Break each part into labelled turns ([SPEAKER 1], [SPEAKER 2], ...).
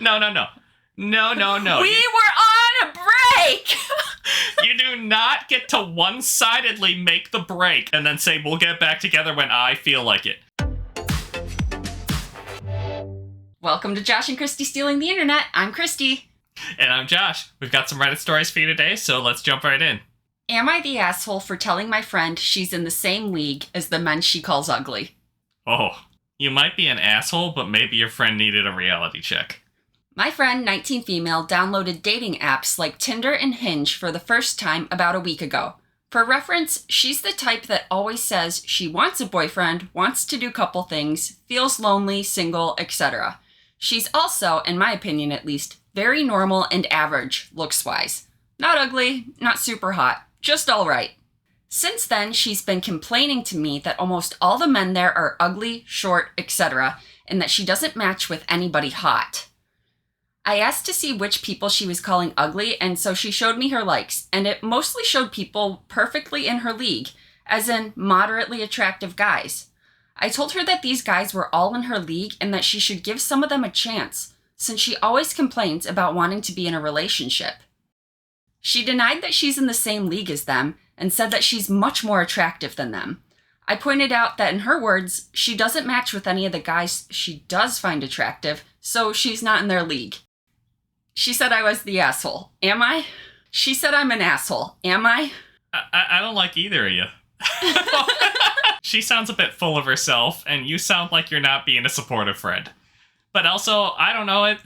[SPEAKER 1] No. No.
[SPEAKER 2] We were on a break!
[SPEAKER 1] You do not get to one-sidedly make the break and then say, we'll get back together when I feel like it.
[SPEAKER 2] Welcome to Josh and Kristie Stealing the Internet. I'm Kristie.
[SPEAKER 1] And I'm Josh. We've got some Reddit stories for you today, so let's jump right in.
[SPEAKER 2] Am I the asshole for telling my friend she's in the same league as the men she calls ugly?
[SPEAKER 1] Oh, you might be an asshole, but maybe your friend needed a reality check.
[SPEAKER 2] My friend, 19 female, downloaded dating apps like Tinder and Hinge for the first time about a week ago. For reference, she's the type that always says she wants a boyfriend, wants to do couple things, feels lonely, single, etc. She's also, in my opinion at least, very normal and average, looks-wise. Not ugly, not super hot, just alright. Since then, she's been complaining to me that almost all the men there are ugly, short, etc., and that she doesn't match with anybody hot. I asked to see which people she was calling ugly, and so she showed me her likes, and it mostly showed people perfectly in her league, as in moderately attractive guys. I told her that these guys were all in her league and that she should give some of them a chance, since she always complains about wanting to be in a relationship. She denied that she's in the same league as them, and said that she's much more attractive than them. I pointed out that in her words, she doesn't match with any of the guys she does find attractive, so she's not in their league. She said I was the asshole. Am I? She said I'm an asshole. Am I?
[SPEAKER 1] I don't like either of you. She sounds a bit full of herself, and you sound like you're not being a supportive friend. But also, I don't know,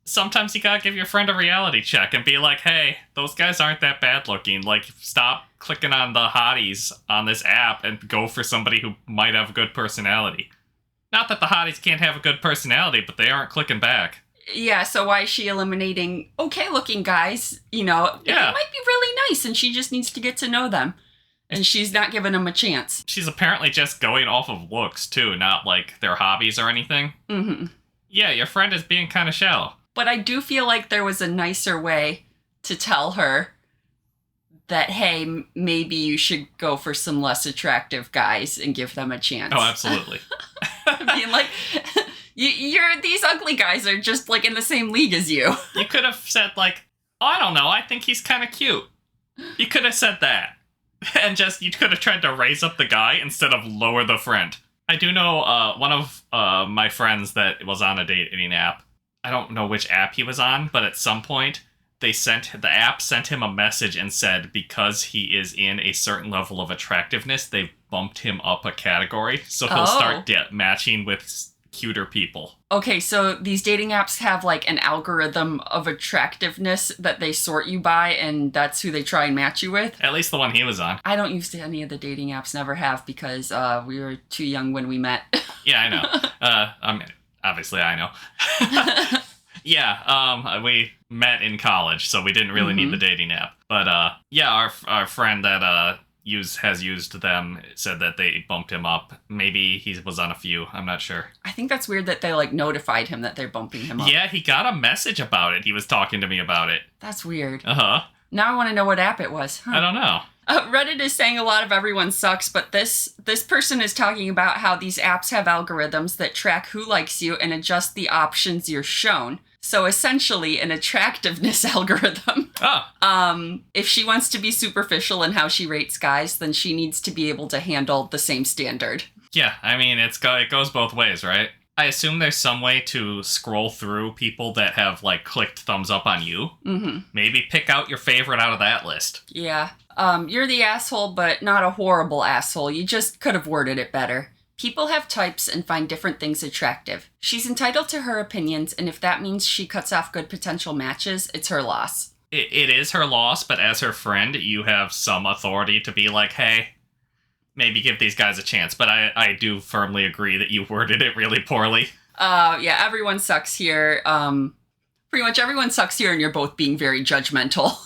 [SPEAKER 1] sometimes you gotta give your friend a reality check and be like, hey, those guys aren't that bad looking. Like, stop clicking on the hotties on this app and go for somebody who might have a good personality. Not that the hotties can't have a good personality, but they aren't clicking back.
[SPEAKER 2] Yeah, so why is she eliminating okay-looking guys? You know,
[SPEAKER 1] yeah.
[SPEAKER 2] It might be really nice, and she just needs to get to know them. And she's not giving them a chance.
[SPEAKER 1] She's apparently just going off of looks, too, not, like, their hobbies or anything.
[SPEAKER 2] Mm-hmm.
[SPEAKER 1] Yeah, your friend is being kind of shallow.
[SPEAKER 2] But I do feel like there was a nicer way to tell her that, hey, maybe you should go for some less attractive guys and give them a chance.
[SPEAKER 1] Oh, absolutely.
[SPEAKER 2] Being like... these ugly guys are just, like, in the same league as you.
[SPEAKER 1] You could have said, like, oh, I don't know, I think he's kind of cute. You could have said that. And you could have tried to raise up the guy instead of lower the friend. I do know one of my friends that was on a dating app. I don't know which app he was on, but at some point, the app sent him a message and said because he is in a certain level of attractiveness, they've bumped him up a category. So he'll start matching with cuter people.
[SPEAKER 2] Okay, so these dating apps have like an algorithm of attractiveness that they sort you by, and that's who they try and match you with?
[SPEAKER 1] At least the one he was on.
[SPEAKER 2] I don't use any of the dating apps, never have, because we were too young when we met.
[SPEAKER 1] Yeah, I know. I mean, obviously I know. Yeah, we met in college, so we didn't really need the dating app. But yeah, our friend that has used them said that they bumped him up. Maybe he was on a few. I'm not sure.
[SPEAKER 2] I think that's weird that they like notified him that they're bumping him up.
[SPEAKER 1] Yeah, he got a message about it. He was talking to me about it.
[SPEAKER 2] That's weird.
[SPEAKER 1] Uh-huh.
[SPEAKER 2] Now I want to know what app it was. Huh.
[SPEAKER 1] I don't know.
[SPEAKER 2] Reddit is saying a lot of everyone sucks, but this person is talking about how these apps have algorithms that track who likes you and adjust the options you're shown. So essentially an attractiveness algorithm.
[SPEAKER 1] Oh.
[SPEAKER 2] If she wants to be superficial in how she rates guys, then she needs to be able to handle the same standard.
[SPEAKER 1] Yeah, I mean, it goes both ways, right? I assume there's some way to scroll through people that have, like, clicked thumbs up on you.
[SPEAKER 2] Mm-hmm.
[SPEAKER 1] Maybe pick out your favorite out of that list.
[SPEAKER 2] Yeah. You're the asshole, but not a horrible asshole. You just could have worded it better. People have types and find different things attractive. She's entitled to her opinions, and if that means she cuts off good potential matches, it's her loss.
[SPEAKER 1] It is her loss, but as her friend, you have some authority to be like, hey, maybe give these guys a chance. But I do firmly agree that you worded it really poorly.
[SPEAKER 2] Yeah, everyone sucks here. Pretty much everyone sucks here, and you're both being very judgmental.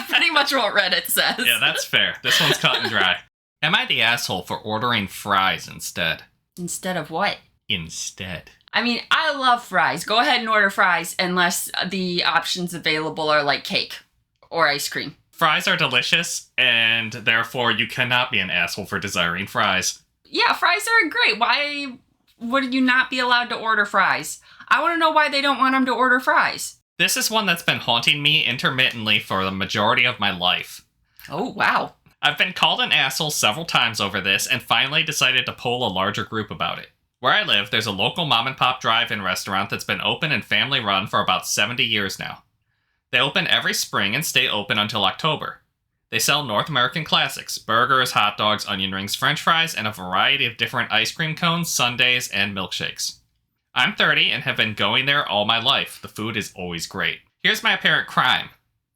[SPEAKER 2] Pretty much what Reddit says.
[SPEAKER 1] Yeah, that's fair. This one's cut and dry. Am I the asshole for ordering fries instead?
[SPEAKER 2] Instead of what?
[SPEAKER 1] Instead.
[SPEAKER 2] I mean, I love fries. Go ahead and order fries unless the options available are like cake or ice cream.
[SPEAKER 1] Fries are delicious, and therefore you cannot be an asshole for desiring fries.
[SPEAKER 2] Yeah, fries are great. Why would you not be allowed to order fries? I want to know why they don't want him to order fries.
[SPEAKER 1] This is one that's been haunting me intermittently for the majority of my life.
[SPEAKER 2] Oh, wow.
[SPEAKER 1] I've been called an asshole several times over this and finally decided to poll a larger group about it. Where I live, there's a local mom and pop drive-in restaurant that's been open and family run for about 70 years now. They open every spring and stay open until October. They sell North American classics, burgers, hot dogs, onion rings, french fries, and a variety of different ice cream cones, sundaes, and milkshakes. I'm 30 and have been going there all my life. The food is always great. Here's my apparent crime.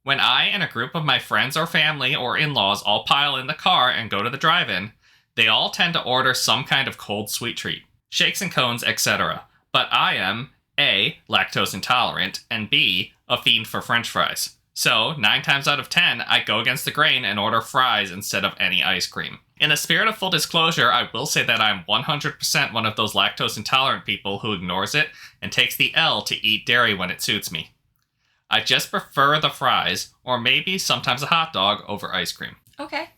[SPEAKER 1] When I and a group of my friends or family or in-laws all pile in the car and go to the drive-in, they all tend to order some kind of cold sweet treat. Shakes and cones, etc. But I am, A, lactose intolerant, and B, a fiend for french fries. So, 9 times out of 10, I go against the grain and order fries instead of any ice cream. In the spirit of full disclosure, I will say that I'm 100% one of those lactose intolerant people who ignores it and takes the L to eat dairy when it suits me. I just prefer the fries, or maybe sometimes a hot dog, over ice cream.
[SPEAKER 2] Okay.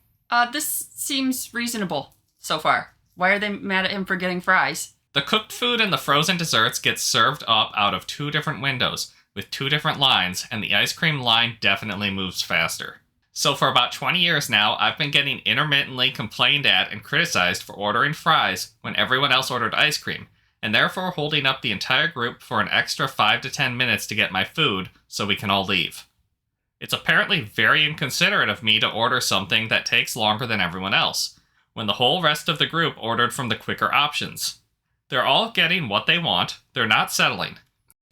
[SPEAKER 2] This seems reasonable so far. Why are they mad at him for getting fries?
[SPEAKER 1] The cooked food and the frozen desserts get served up out of 2 different windows, with 2 different lines, and the ice cream line definitely moves faster. So for about 20 years now, I've been getting intermittently complained at and criticized for ordering fries when everyone else ordered ice cream, and therefore holding up the entire group for an extra 5 to 10 minutes to get my food so we can all leave. It's apparently very inconsiderate of me to order something that takes longer than everyone else, when the whole rest of the group ordered from the quicker options. They're all getting what they want, they're not settling.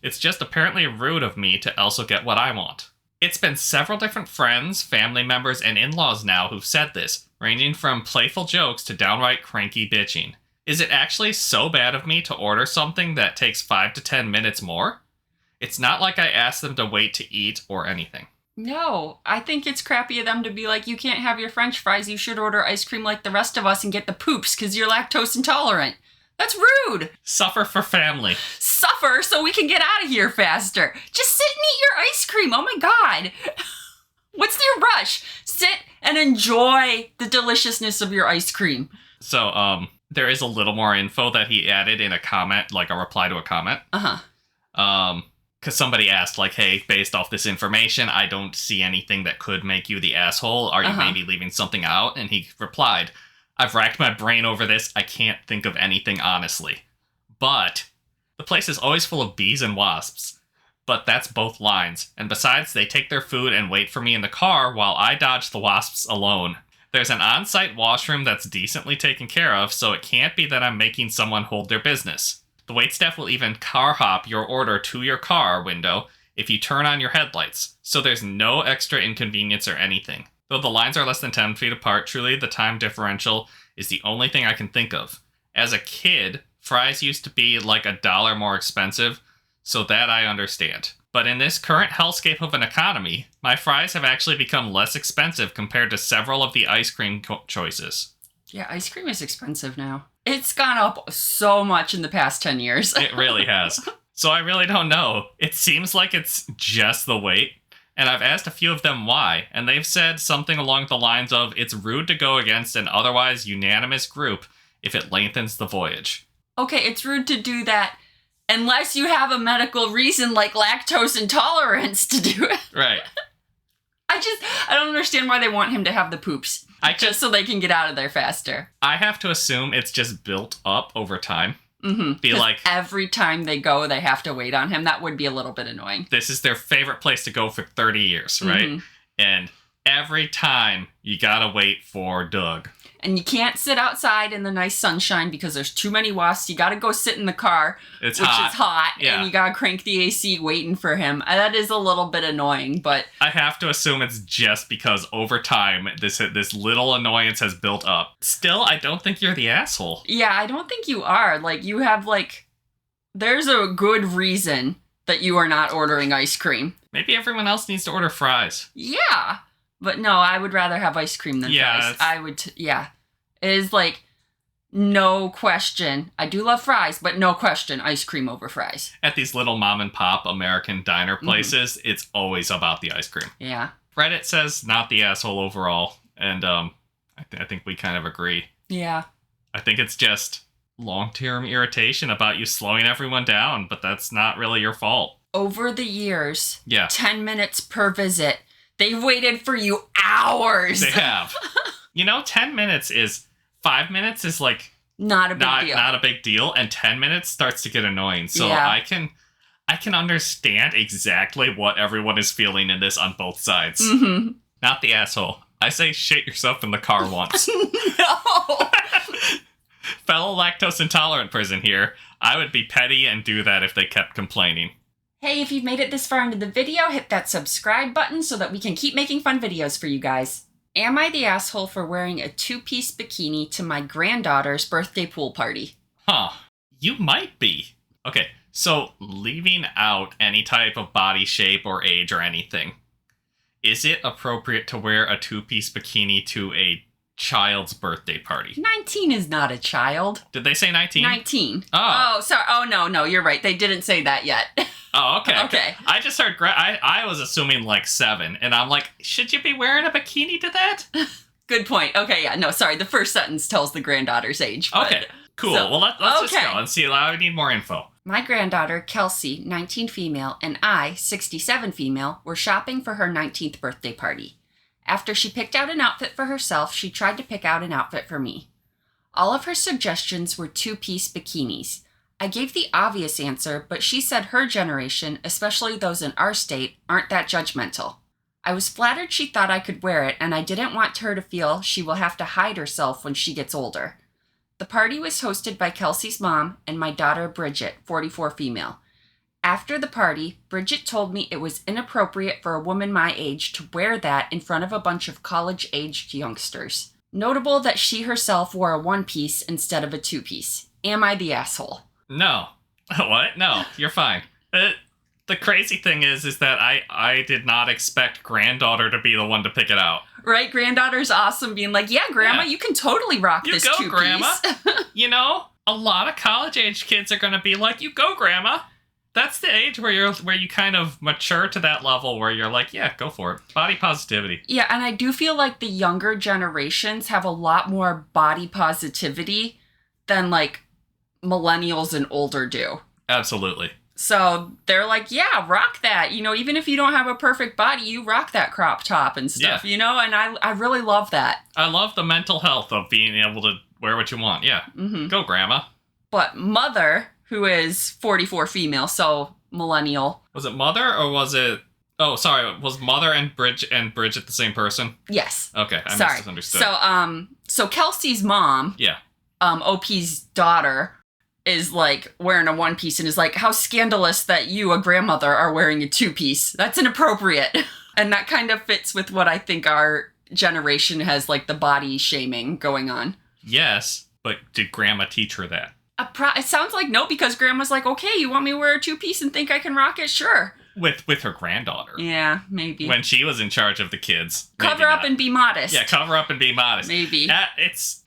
[SPEAKER 1] It's just apparently rude of me to also get what I want. It's been several different friends, family members, and in-laws now who've said this, ranging from playful jokes to downright cranky bitching. Is it actually so bad of me to order something that takes 5 to 10 minutes more? It's not like I asked them to wait to eat or anything.
[SPEAKER 2] No, I think it's crappy of them to be like, you can't have your french fries, you should order ice cream like the rest of us and get the poops because you're lactose intolerant. That's rude.
[SPEAKER 1] Suffer for family.
[SPEAKER 2] Suffer so we can get out of here faster. Just sit and eat your ice cream. Oh my God. What's your rush? Sit and enjoy the deliciousness of your ice cream.
[SPEAKER 1] So, there is a little more info that he added in a comment, like a reply to a comment. Because somebody asked, like, hey, based off this information, I don't see anything that could make you the asshole. Are you maybe leaving something out? And he replied, I've racked my brain over this. I can't think of anything, honestly. But the place is always full of bees and wasps. But that's both lines. And besides, they take their food and wait for me in the car while I dodge the wasps alone. There's an on-site washroom that's decently taken care of, so it can't be that I'm making someone hold their business. The waitstaff will even car hop your order to your car window if you turn on your headlights, so there's no extra inconvenience or anything. Though the lines are less than 10 feet apart, truly the time differential is the only thing I can think of. As a kid, fries used to be like $1 more expensive, so that I understand. But in this current hellscape of an economy, my fries have actually become less expensive compared to several of the ice cream choices.
[SPEAKER 2] Yeah, ice cream is expensive now. It's gone up so much in the past 10 years.
[SPEAKER 1] It really has. So I really don't know. It seems like it's just the wait. And I've asked a few of them why, and they've said something along the lines of, it's rude to go against an otherwise unanimous group if it lengthens the voyage.
[SPEAKER 2] Okay, it's rude to do that unless you have a medical reason like lactose intolerance to do it.
[SPEAKER 1] Right.
[SPEAKER 2] I don't understand why they want him to have the poops. Just so they can get out of there faster.
[SPEAKER 1] I have to assume it's just built up over time.
[SPEAKER 2] Be like, every time they go, they have to wait on him. That would be a little bit annoying.
[SPEAKER 1] This is their favorite place to go for 30 years, right? And every time you gotta wait for Doug.
[SPEAKER 2] And you can't sit outside in the nice sunshine because there's too many wasps. You gotta go sit in the car, which is hot, and you gotta crank the AC waiting for him. That is a little bit annoying, but
[SPEAKER 1] I have to assume it's just because over time this little annoyance has built up. Still, I don't think you're the asshole.
[SPEAKER 2] Yeah, I don't think you are. Like, you have, like, there's a good reason that you are not ordering ice cream.
[SPEAKER 1] Maybe everyone else needs to order fries.
[SPEAKER 2] Yeah. But no, I would rather have ice cream than fries. I would, yeah. It is like, no question. I do love fries, but no question, ice cream over fries.
[SPEAKER 1] At these little mom and pop American diner places, it's always about the ice cream.
[SPEAKER 2] Yeah.
[SPEAKER 1] Reddit says not the asshole overall, and I think we kind of agree.
[SPEAKER 2] Yeah.
[SPEAKER 1] I think it's just long-term irritation about you slowing everyone down, but that's not really your fault.
[SPEAKER 2] Over the years,
[SPEAKER 1] Yeah.
[SPEAKER 2] 10 minutes per visit. They've waited for you hours.
[SPEAKER 1] They have. 10 minutes is... 5 minutes is like...
[SPEAKER 2] Not a big deal.
[SPEAKER 1] Not a big deal, and 10 minutes starts to get annoying. So
[SPEAKER 2] Yeah.
[SPEAKER 1] I can understand exactly what everyone is feeling in this on both sides.
[SPEAKER 2] Mm-hmm.
[SPEAKER 1] Not the asshole. I say shit yourself in the car once.
[SPEAKER 2] No!
[SPEAKER 1] Fellow lactose intolerant person here. I would be petty and do that if they kept complaining.
[SPEAKER 2] Hey, if you've made it this far into the video, hit that subscribe button so that we can keep making fun videos for you guys. Am I the asshole for wearing a two-piece bikini to my granddaughter's birthday pool party?
[SPEAKER 1] Huh. You might be. Okay, so leaving out any type of body shape or age or anything, is it appropriate to wear a two-piece bikini to a child's birthday party?
[SPEAKER 2] 19 is not a child.
[SPEAKER 1] Did they say 19?
[SPEAKER 2] 19.
[SPEAKER 1] Oh.
[SPEAKER 2] Oh, sorry. Oh, no, you're right. They didn't say that yet.
[SPEAKER 1] Oh, okay.
[SPEAKER 2] Okay.
[SPEAKER 1] I just heard, I was assuming like 7, and I'm like, should you be wearing a bikini to that?
[SPEAKER 2] Good point. Okay, yeah, no, sorry. The first sentence tells the granddaughter's age. But...
[SPEAKER 1] Okay, cool.
[SPEAKER 2] So,
[SPEAKER 1] well, let's just go and see. I need more info.
[SPEAKER 2] My granddaughter, Kelsey, 19 female, and I, 67 female, were shopping for her 19th birthday party. After she picked out an outfit for herself, she tried to pick out an outfit for me. All of her suggestions were two-piece bikinis. I gave the obvious answer, but she said her generation, especially those in our state, aren't that judgmental. I was flattered she thought I could wear it, and I didn't want her to feel she will have to hide herself when she gets older. The party was hosted by Kelsey's mom and my daughter Bridget, 44 female. After the party, Bridget told me it was inappropriate for a woman my age to wear that in front of a bunch of college-aged youngsters. Notable that she herself wore a one-piece instead of a two-piece. Am I the asshole?
[SPEAKER 1] No. What? No, you're fine. The crazy thing is that I did not expect granddaughter to be the one to pick it out.
[SPEAKER 2] Right? Granddaughter's awesome being like, yeah, Grandma,
[SPEAKER 1] Yeah.
[SPEAKER 2] You can totally rock
[SPEAKER 1] You
[SPEAKER 2] this
[SPEAKER 1] go,
[SPEAKER 2] two-piece.
[SPEAKER 1] Grandma. A lot of college-age kids are going to be like, you go, Grandma. That's the age where you kind of mature to that level where you're like, yeah, go for it. Body positivity.
[SPEAKER 2] Yeah, and I do feel like the younger generations have a lot more body positivity than, like, millennials and older do.
[SPEAKER 1] Absolutely.
[SPEAKER 2] So they're like, yeah, rock that. Even if you don't have a perfect body, you rock that crop top and stuff, and I really love that.
[SPEAKER 1] I love the mental health of being able to wear what you want. Yeah.
[SPEAKER 2] Mm-hmm.
[SPEAKER 1] Go, Grandma.
[SPEAKER 2] But Mother, who is 44 female, so millennial.
[SPEAKER 1] Was it Mother or was it... Oh, sorry. Was Mother and Bridget the same person?
[SPEAKER 2] Yes.
[SPEAKER 1] Okay, I
[SPEAKER 2] Sorry.
[SPEAKER 1] misunderstood.
[SPEAKER 2] So Kelsey's mom,
[SPEAKER 1] Yeah.
[SPEAKER 2] OP's daughter, is like wearing a one piece and is like, how scandalous that you, a grandmother, are wearing a two piece. That's inappropriate. And that kind of fits with what I think our generation has, like, the body shaming going on.
[SPEAKER 1] Yes, but did Grandma teach her that?
[SPEAKER 2] It sounds like no, because Grandma's like, okay, you want me to wear a two piece and think I can rock it? Sure.
[SPEAKER 1] With her granddaughter.
[SPEAKER 2] Yeah, maybe.
[SPEAKER 1] When she was in charge of the kids.
[SPEAKER 2] Cover up and be modest.
[SPEAKER 1] Yeah, cover up and be modest.
[SPEAKER 2] Maybe.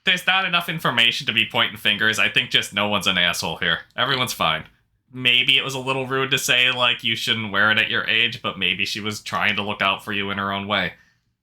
[SPEAKER 1] There's not enough information to be pointing fingers. I think just no one's an asshole here. Everyone's fine. Maybe it was a little rude to say, like, you shouldn't wear it at your age, but maybe she was trying to look out for you in her own way.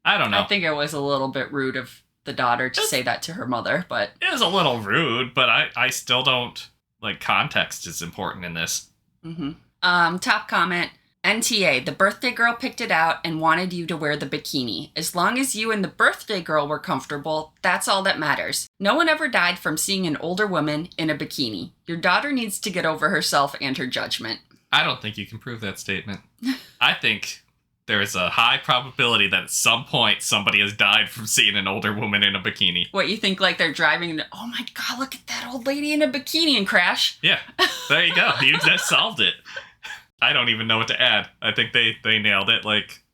[SPEAKER 1] I don't know.
[SPEAKER 2] I think it was a little bit rude of the daughter to say that to her mother, but...
[SPEAKER 1] It was a little rude, but I still don't... Like, context is important in this.
[SPEAKER 2] Mm-hmm. Top comment. NTA, the birthday girl picked it out and wanted you to wear the bikini. As long as you and the birthday girl were comfortable, that's all that matters. No one ever died from seeing an older woman in a bikini. Your daughter needs to get over herself and her judgment.
[SPEAKER 1] I don't think you can prove that statement. I think there is a high probability that at some point somebody has died from seeing an older woman in a bikini.
[SPEAKER 2] What, you think like they're driving and, oh my god, look at that old lady in a bikini, and crash?
[SPEAKER 1] Yeah, there you go. You just solved it. I don't even know what to add. I think they nailed it. Like,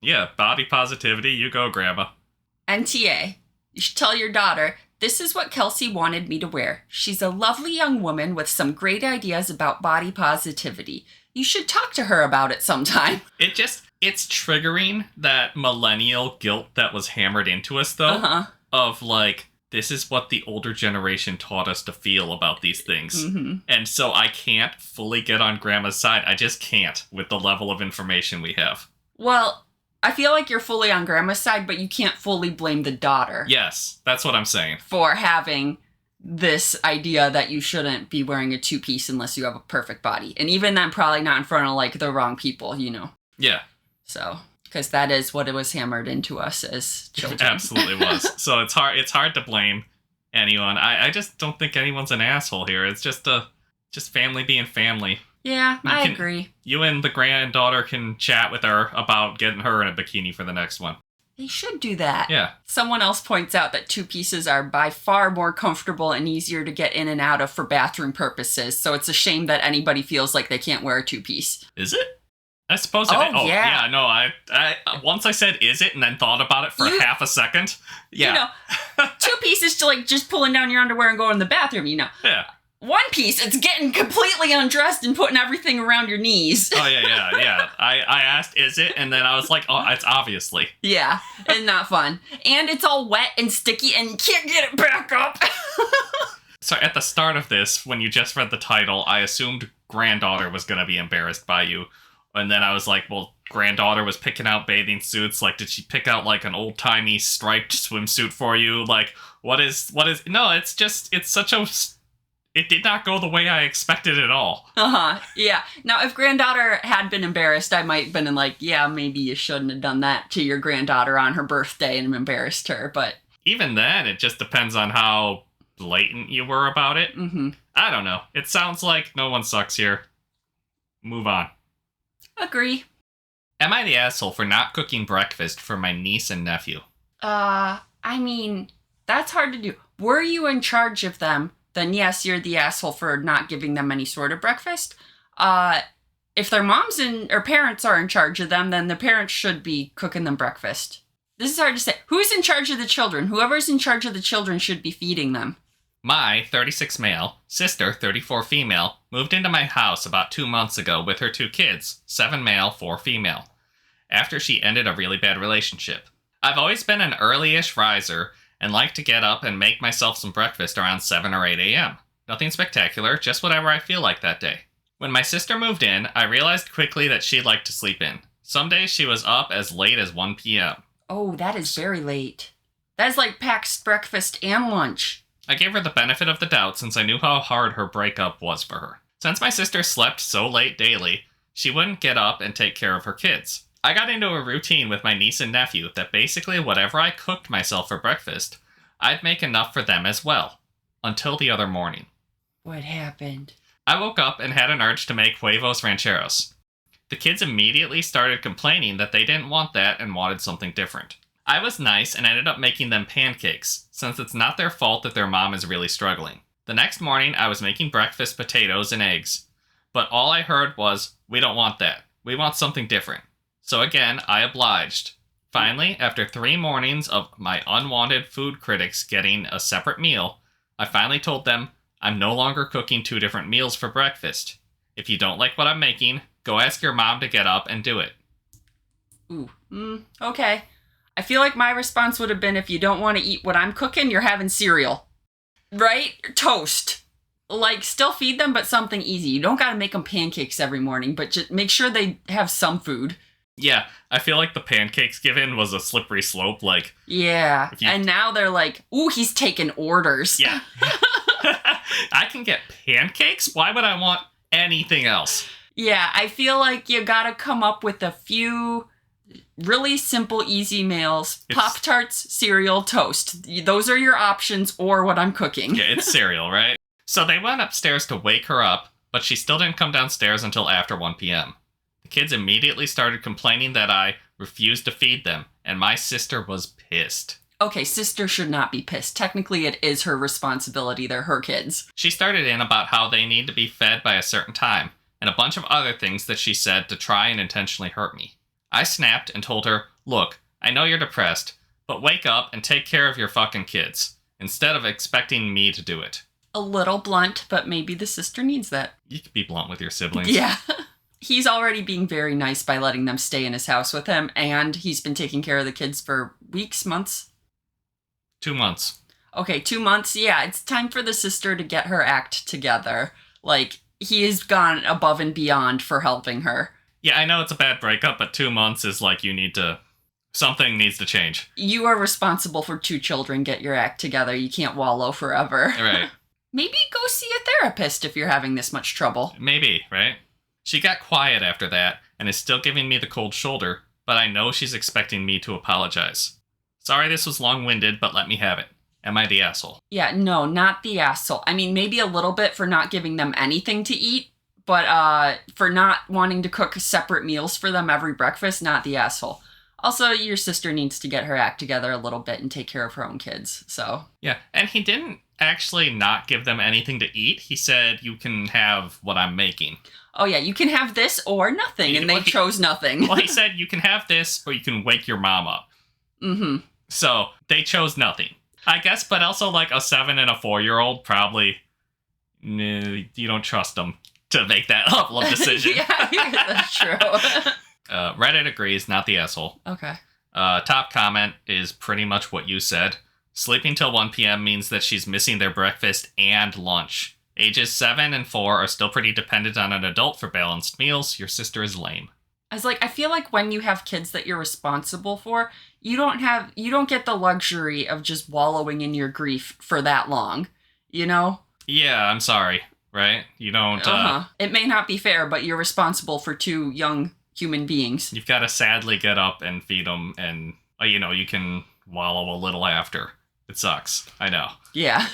[SPEAKER 1] yeah, body positivity, you go, Grandma.
[SPEAKER 2] NTA, you should tell your daughter, this is what Kelsey wanted me to wear. She's a lovely young woman with some great ideas about body positivity. You should talk to her about it sometime.
[SPEAKER 1] It's triggering that millennial guilt that was hammered into us, though.
[SPEAKER 2] Uh-huh.
[SPEAKER 1] Of, like, this is what the older generation taught us to feel about these things.
[SPEAKER 2] Mm-hmm.
[SPEAKER 1] And so I can't fully get on Grandma's side. I just can't with the level of information we have.
[SPEAKER 2] Well, I feel like you're fully on Grandma's side, but you can't fully blame the daughter.
[SPEAKER 1] Yes, that's what I'm saying.
[SPEAKER 2] For having this idea that you shouldn't be wearing a two-piece unless you have a perfect body. And even then, probably not in front of, like, the wrong people, you know.
[SPEAKER 1] Yeah.
[SPEAKER 2] So, because that is what it was hammered into us as children.
[SPEAKER 1] It absolutely was. So it's hard to blame anyone. I just don't think anyone's an asshole here. It's just family being family.
[SPEAKER 2] Yeah, I agree.
[SPEAKER 1] You and the granddaughter can chat with her about getting her in a bikini for the next one.
[SPEAKER 2] They should do that.
[SPEAKER 1] Yeah.
[SPEAKER 2] Someone else points out that two pieces are by far more comfortable and easier to get in and out of for bathroom purposes, so it's a shame that anybody feels like they can't wear a two-piece.
[SPEAKER 1] Is it? I suppose it is.
[SPEAKER 2] Oh, yeah.
[SPEAKER 1] Yeah, no, I once I said is it and then thought about it for half a second. Yeah.
[SPEAKER 2] You know, two pieces to, like, just pulling down your underwear and going in the bathroom, you know.
[SPEAKER 1] Yeah.
[SPEAKER 2] One piece, it's getting completely undressed and putting everything around your knees.
[SPEAKER 1] Oh, yeah. I asked, is it? And then I was like, oh, it's obviously.
[SPEAKER 2] Yeah, and not fun. And it's all wet and sticky and you can't get it back up.
[SPEAKER 1] So at the start of this, when you just read the title, I assumed granddaughter was going to be embarrassed by you. And then I was like, well, granddaughter was picking out bathing suits. Like, did she pick out, like, an old-timey striped swimsuit for you? Like, what is... No, it's such a... It did not go the way I expected at all.
[SPEAKER 2] Yeah. Now, if granddaughter had been embarrassed, I might have been like, yeah, maybe you shouldn't have done that to your granddaughter on her birthday and embarrassed her, but...
[SPEAKER 1] Even then, it just depends on how blatant you were about it.
[SPEAKER 2] Mm-hmm.
[SPEAKER 1] I don't know. It sounds like no one sucks here. Move on.
[SPEAKER 2] Agree.
[SPEAKER 1] Am I the asshole for not cooking breakfast for my niece and nephew?
[SPEAKER 2] I mean, that's hard to do. Were you in charge of them? Then yes, you're the asshole for not giving them any sort of breakfast. If their moms or parents are in charge of them, then the parents should be cooking them breakfast. This is hard to say. Who's in charge of the children? Whoever's in charge of the children should be feeding them.
[SPEAKER 1] My 36 male, sister 34 female, moved into my house about 2 months ago with her 2 kids, 7 male, 4 female, after she ended a really bad relationship. I've always been an early-ish riser, and like to get up and make myself some breakfast around 7 or 8 a.m. Nothing spectacular, just whatever I feel like that day. When my sister moved in, I realized quickly that she liked to sleep in. Some days she was up as late as 1 p.m.
[SPEAKER 2] Oh, that is very late. That is like packed breakfast and lunch.
[SPEAKER 1] I gave her the benefit of the doubt since I knew how hard her breakup was for her. Since my sister slept so late daily, she wouldn't get up and take care of her kids. I got into a routine with my niece and nephew that basically whatever I cooked myself for breakfast, I'd make enough for them as well. Until the other morning.
[SPEAKER 2] What happened?
[SPEAKER 1] I woke up and had an urge to make huevos rancheros. The kids immediately started complaining that they didn't want that and wanted something different. I was nice and ended up making them pancakes, since it's not their fault that their mom is really struggling. The next morning, I was making breakfast potatoes and eggs. But all I heard was, we don't want that. We want something different. So again, I obliged. Finally, after 3 mornings of my unwanted food critics getting a separate meal, I finally told them, I'm no longer cooking 2 different meals for breakfast. If you don't like what I'm making, go ask your mom to get up and do it.
[SPEAKER 2] Ooh, okay. I feel like my response would have been, if you don't want to eat what I'm cooking, you're having cereal. Right? Toast. Like, still feed them, but something easy. You don't gotta make them pancakes every morning, but just make sure they have some food.
[SPEAKER 1] Yeah, I feel like the pancakes given was a slippery slope, like...
[SPEAKER 2] Yeah, and now they're like, ooh, he's taking orders.
[SPEAKER 1] Yeah. I can get pancakes? Why would I want anything else?
[SPEAKER 2] Yeah, I feel like you gotta come up with a few really simple, easy meals. Pop-Tarts, cereal, toast. Those are your options, or what I'm cooking.
[SPEAKER 1] Yeah, it's cereal, right? So they went upstairs to wake her up, but she still didn't come downstairs until after 1 p.m. The kids immediately started complaining that I refused to feed them, and my sister was pissed.
[SPEAKER 2] Okay, sister should not be pissed. Technically, it is her responsibility. They're her kids.
[SPEAKER 1] She started in about how they need to be fed by a certain time, and a bunch of other things that she said to try and intentionally hurt me. I snapped and told her, look, I know you're depressed, but wake up and take care of your fucking kids, instead of expecting me to do it.
[SPEAKER 2] A little blunt, but maybe the sister needs that.
[SPEAKER 1] You could be blunt with your siblings.
[SPEAKER 2] Yeah. He's already being very nice by letting them stay in his house with him, and he's been taking care of the kids for weeks, months?
[SPEAKER 1] 2 months.
[SPEAKER 2] Okay, 2 months. Yeah, it's time for the sister to get her act together. Like, he has gone above and beyond for helping her.
[SPEAKER 1] Yeah, I know it's a bad breakup, but 2 months is like you need to Something needs to change.
[SPEAKER 2] You are responsible for 2 children. Get your act together. You can't wallow forever.
[SPEAKER 1] Right.
[SPEAKER 2] Maybe go see a therapist if you're having this much trouble.
[SPEAKER 1] Maybe, right? She got quiet after that and is still giving me the cold shoulder, but I know she's expecting me to apologize. Sorry this was long-winded, but let me have it. Am I the asshole?
[SPEAKER 2] Yeah, no, not the asshole. I mean, maybe a little bit for not giving them anything to eat, but for not wanting to cook separate meals for them every breakfast, not the asshole. Also, your sister needs to get her act together a little bit and take care of her own kids, so.
[SPEAKER 1] Yeah, and he didn't actually not give them anything to eat. He said, you can have what I'm making.
[SPEAKER 2] Oh yeah, you can have this or nothing, and they chose nothing.
[SPEAKER 1] Well, he said, you can have this or you can wake your mom up.
[SPEAKER 2] Mm-hmm.
[SPEAKER 1] So, they chose nothing. I guess, but also like a 7 and a 4-year-old probably, you don't trust them to make that level of decision.
[SPEAKER 2] Yeah, that's true.
[SPEAKER 1] Reddit agrees, not the asshole.
[SPEAKER 2] Okay.
[SPEAKER 1] Top comment is pretty much what you said. Sleeping till 1 p.m. means that she's missing their breakfast and lunch. Ages 7 and 4 are still pretty dependent on an adult for balanced meals. Your sister is lame.
[SPEAKER 2] I feel like when you have kids that you're responsible for, you don't get the luxury of just wallowing in your grief for that long, you know?
[SPEAKER 1] Yeah, I'm sorry, right? You don't,
[SPEAKER 2] It may not be fair, but you're responsible for 2 young human beings.
[SPEAKER 1] You've got to sadly get up and feed them, and, you can wallow a little after. It sucks. I know.
[SPEAKER 2] Yeah.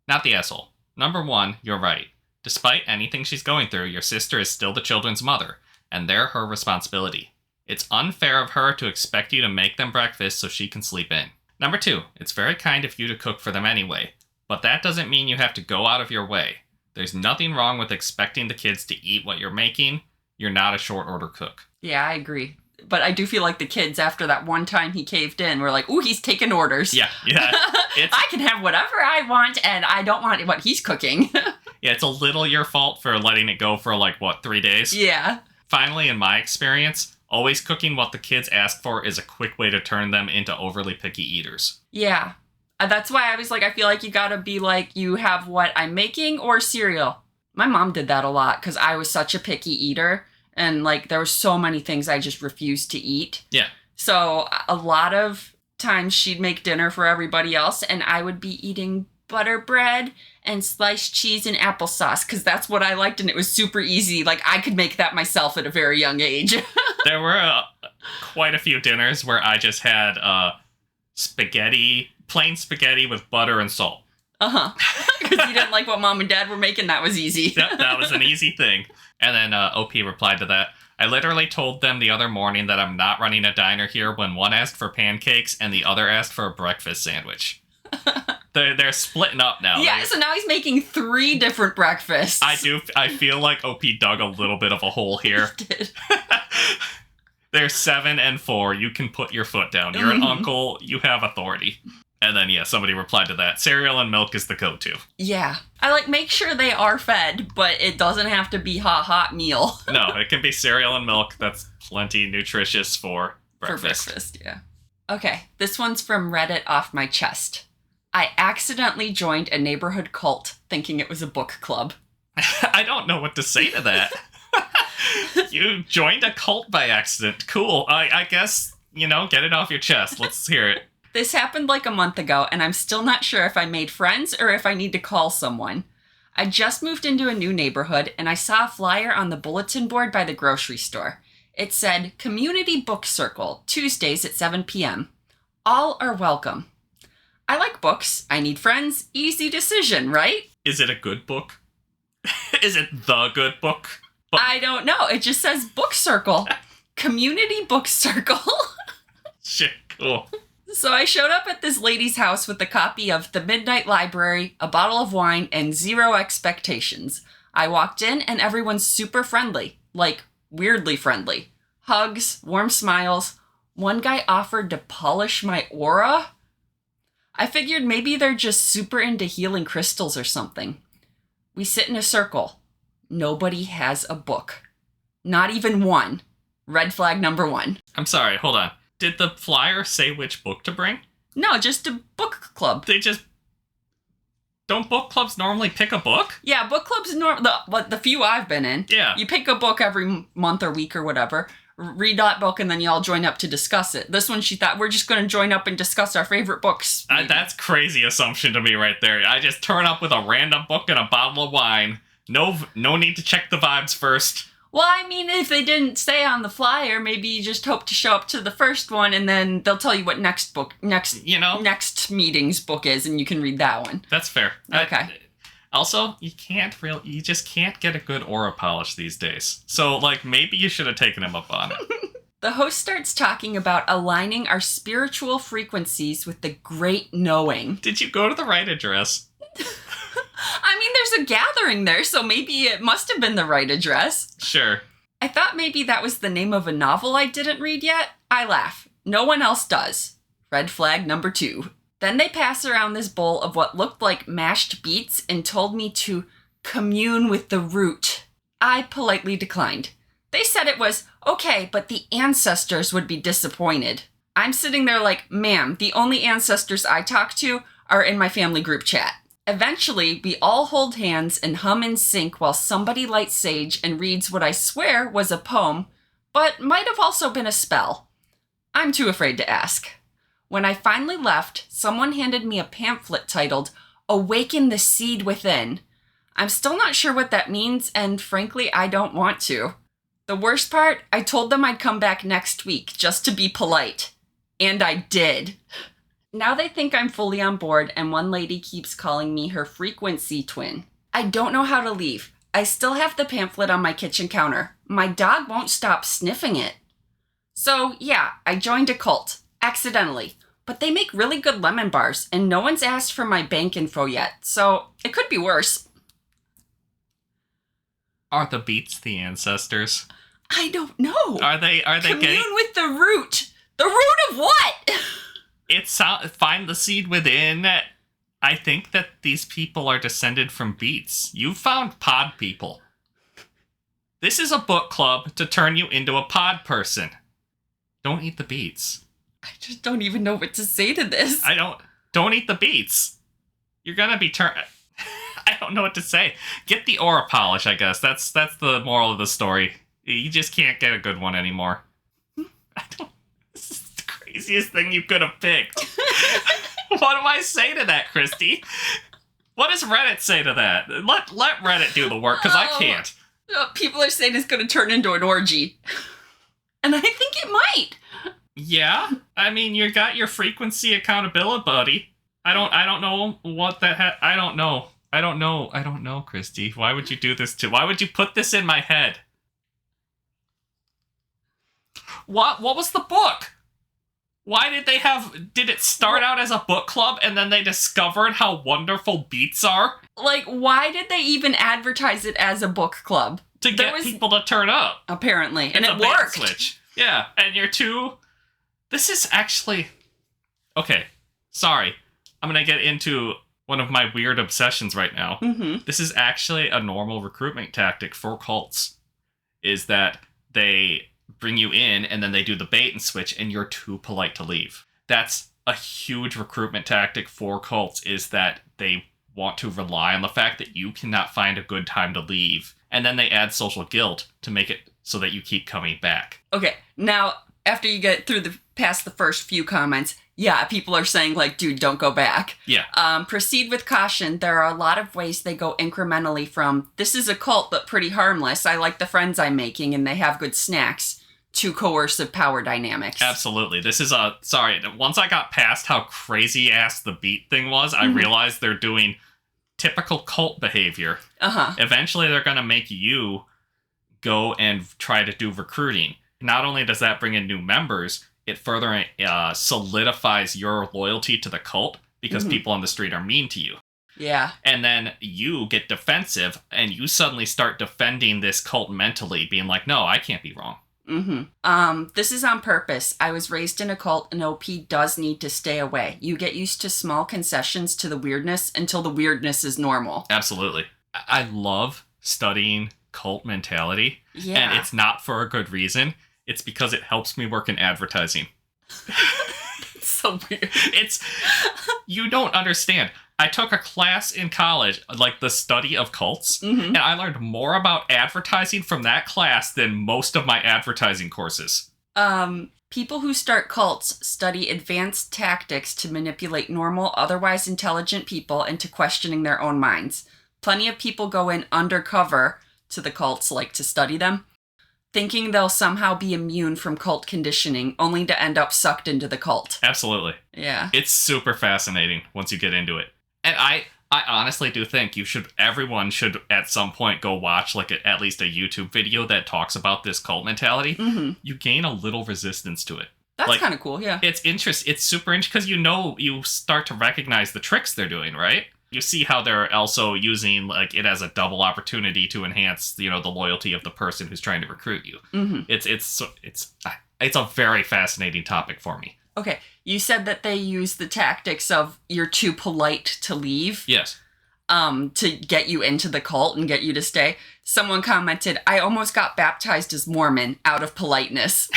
[SPEAKER 1] Not the asshole. Number 1, you're right. Despite anything she's going through, your sister is still the children's mother, and they're her responsibility. It's unfair of her to expect you to make them breakfast so she can sleep in. Number 2, it's very kind of you to cook for them anyway, but that doesn't mean you have to go out of your way. There's nothing wrong with expecting the kids to eat what you're making. You're not a short order cook.
[SPEAKER 2] Yeah, I agree. But I do feel like the kids, after that one time he caved in, were like, ooh, he's taking orders.
[SPEAKER 1] Yeah.
[SPEAKER 2] I can have whatever I want, and I don't want what he's cooking.
[SPEAKER 1] Yeah, it's a little your fault for letting it go for 3 days?
[SPEAKER 2] Yeah.
[SPEAKER 1] Finally, in my experience, always cooking what the kids ask for is a quick way to turn them into overly picky eaters.
[SPEAKER 2] Yeah. That's why I was like, I feel like you gotta be like, you have what I'm making or cereal. My mom did that a lot because I was such a picky eater. And, there were so many things I just refused to eat.
[SPEAKER 1] Yeah.
[SPEAKER 2] So, a lot of times she'd make dinner for everybody else, and I would be eating butter bread and sliced cheese and applesauce, because that's what I liked, and it was super easy. I could make that myself at a very young age.
[SPEAKER 1] There were quite a few dinners where I just had plain spaghetti with butter and salt.
[SPEAKER 2] Because you didn't like what mom and dad were making, that was easy.
[SPEAKER 1] Yep, that was an easy thing. And then OP replied to that. I literally told them the other morning that I'm not running a diner here when one asked for pancakes and the other asked for a breakfast sandwich. They're splitting up now.
[SPEAKER 2] Yeah, so now he's making 3 different breakfasts.
[SPEAKER 1] I feel like OP dug a little bit of a hole here.
[SPEAKER 2] He did.
[SPEAKER 1] They're 7 and 4. You can put your foot down. You're an uncle. You have authority. And then, somebody replied to that. Cereal and milk is the go-to. Yeah.
[SPEAKER 2] I make sure they are fed, but it doesn't have to be hot meal.
[SPEAKER 1] No, it can be cereal and milk. That's plenty nutritious for breakfast.
[SPEAKER 2] For breakfast, yeah. Okay, this one's from Reddit off my chest. I accidentally joined a neighborhood cult thinking it was a book club.
[SPEAKER 1] I don't know what to say to that. You joined a cult by accident. Cool. I guess, get it off your chest. Let's hear it.
[SPEAKER 2] This happened a month ago, and I'm still not sure if I made friends or if I need to call someone. I just moved into a new neighborhood, and I saw a flyer on the bulletin board by the grocery store. It said, Community Book Circle, Tuesdays at 7 p.m. All are welcome. I like books. I need friends. Easy decision, right?
[SPEAKER 1] Is it a good book? Is it the good book?
[SPEAKER 2] I don't know. It just says Book Circle. Community Book Circle.
[SPEAKER 1] Shit, cool.
[SPEAKER 2] So I showed up at this lady's house with a copy of The Midnight Library, a bottle of wine, and 0 expectations. I walked in and everyone's super friendly. Weirdly friendly. Hugs, warm smiles. One guy offered to polish my aura. I figured maybe they're just super into healing crystals or something. We sit in a circle. Nobody has a book. Not even one. Red flag number 1.
[SPEAKER 1] I'm sorry, hold on. Did the flyer say which book to bring?
[SPEAKER 2] No, just a book club.
[SPEAKER 1] They just Don't book clubs normally pick a book?
[SPEAKER 2] Yeah, book clubs, the few I've been in.
[SPEAKER 1] Yeah.
[SPEAKER 2] You pick a book every month or week or whatever, read that book, and then you all join up to discuss it. This one, she thought, we're just going to join up and discuss our favorite books.
[SPEAKER 1] That's crazy assumption to me right there. I just turn up with a random book and a bottle of wine. No need to check the vibes first.
[SPEAKER 2] Well, I mean, if they didn't say on the flyer, maybe you just hope to show up to the first one, and then they'll tell you what next meeting's book is, and you can read that one.
[SPEAKER 1] That's fair.
[SPEAKER 2] Okay.
[SPEAKER 1] Also, you just can't get a good aura polish these days. So, like, maybe you should have taken him up on it.
[SPEAKER 2] The host starts talking about aligning our spiritual frequencies with the great knowing.
[SPEAKER 1] Did you go to the right address?
[SPEAKER 2] I mean, there's a gathering there, so maybe it must have been the right address.
[SPEAKER 1] Sure.
[SPEAKER 2] I thought maybe that was the name of a novel I didn't read yet. I laugh. No one else does. Red flag number 2. Then they pass around this bowl of what looked like mashed beets and told me to commune with the root. I politely declined. They said it was okay, but the ancestors would be disappointed. I'm sitting there like, ma'am, the only ancestors I talk to are in my family group chat. Eventually, we all hold hands and hum in sync while somebody lights sage and reads what I swear was a poem, but might have also been a spell. I'm too afraid to ask. When I finally left, someone handed me a pamphlet titled, Awaken the Seed Within. I'm still not sure what that means, and frankly, I don't want to. The worst part, I told them I'd come back next week just to be polite. And I did. Now they think I'm fully on board, and one lady keeps calling me her frequency twin. I don't know how to leave. I still have the pamphlet on my kitchen counter. My dog won't stop sniffing it. So, yeah, I joined a cult. Accidentally. But they make really good lemon bars, and no one's asked for my bank info yet, so it could be worse.
[SPEAKER 1] Are the beets the ancestors?
[SPEAKER 2] I don't know.
[SPEAKER 1] Are they
[SPEAKER 2] Commune with the root. The root of what?
[SPEAKER 1] Find the seed within. I think that these people are descended from beets. You found pod people. This is a book club to turn you into a pod person. Don't eat the beets.
[SPEAKER 2] I just don't even know what to say to this.
[SPEAKER 1] Don't eat the beets. You're gonna be turned. I don't know what to say. Get the aura polish, I guess. That's the moral of the story. You just can't get a good one anymore. This is the craziest thing you could have picked. What do I say to that, Kristie? What does Reddit say to that? Let Reddit do the work, because I can't.
[SPEAKER 2] People are saying it's going to turn into an orgy. And I think it might.
[SPEAKER 1] Yeah? I mean, you got your frequency accountability, buddy. I don't know what that I don't know, Kristie. Why would you do this why would you put this in my head? What was the book? Why did it start out as a book club and then they discovered how wonderful beets are?
[SPEAKER 2] Like, why did they even advertise it as a book club?
[SPEAKER 1] To get people to turn up.
[SPEAKER 2] Apparently. And it
[SPEAKER 1] bait
[SPEAKER 2] worked.
[SPEAKER 1] Switch. Yeah, and this is actually... Okay, sorry. I'm going to get into one of my weird obsessions right now.
[SPEAKER 2] Mm-hmm.
[SPEAKER 1] This is actually a normal recruitment tactic for cults. Is that they bring you in and then they do the bait and switch and you're too polite to leave. That's a huge recruitment tactic for cults, is that they want to rely on the fact that you cannot find a good time to leave. And then they add social guilt to make it so that you keep coming back.
[SPEAKER 2] Okay, now, after you get past the first few comments, yeah, people are saying, like, dude, don't go back.
[SPEAKER 1] Yeah.
[SPEAKER 2] Proceed with caution. There are a lot of ways they go incrementally from, this is a cult, but pretty harmless. I like the friends I'm making, and they have good snacks, to coercive power dynamics.
[SPEAKER 1] Absolutely. This is once I got past how crazy-ass the beat thing was, I realized they're doing typical cult behavior.
[SPEAKER 2] Uh-huh.
[SPEAKER 1] Eventually, they're going to make you go and try to do recruiting. Not only does that bring in new members, it further solidifies your loyalty to the cult because people on the street are mean to you.
[SPEAKER 2] Yeah.
[SPEAKER 1] And then you get defensive and you suddenly start defending this cult mentally, being like, no, I can't be wrong.
[SPEAKER 2] This is on purpose. I was raised in a cult, and OP does need to stay away. You get used to small concessions to the weirdness until the weirdness is normal.
[SPEAKER 1] Absolutely. I love studying cult mentality.
[SPEAKER 2] Yeah.
[SPEAKER 1] And it's not for a good reason. It's because it helps me work in advertising.
[SPEAKER 2] It's so weird.
[SPEAKER 1] You don't understand. I took a class in college, like the study of cults, and I learned more about advertising from that class than most of my advertising courses.
[SPEAKER 2] People who start cults study advanced tactics to manipulate normal, otherwise intelligent people into questioning their own minds. Plenty of people go in undercover to the cults, like to study them, thinking they'll somehow be immune from cult conditioning, only to end up sucked into the cult.
[SPEAKER 1] Absolutely.
[SPEAKER 2] Yeah.
[SPEAKER 1] It's super fascinating once you get into it. And I honestly do think everyone should at some point go watch at least a YouTube video that talks about this cult mentality. You gain a little resistance to it.
[SPEAKER 2] That's kind of cool, yeah.
[SPEAKER 1] It's super interesting because you start to recognize the tricks they're doing, right? You see how they're also using it as a double opportunity to enhance, the loyalty of the person who's trying to recruit you. It's a very fascinating topic for me.
[SPEAKER 2] Okay, you said that they use the tactics of you're too polite to leave.
[SPEAKER 1] Yes.
[SPEAKER 2] To get you into the cult and get you to stay. Someone commented, I almost got baptized as Mormon out of politeness.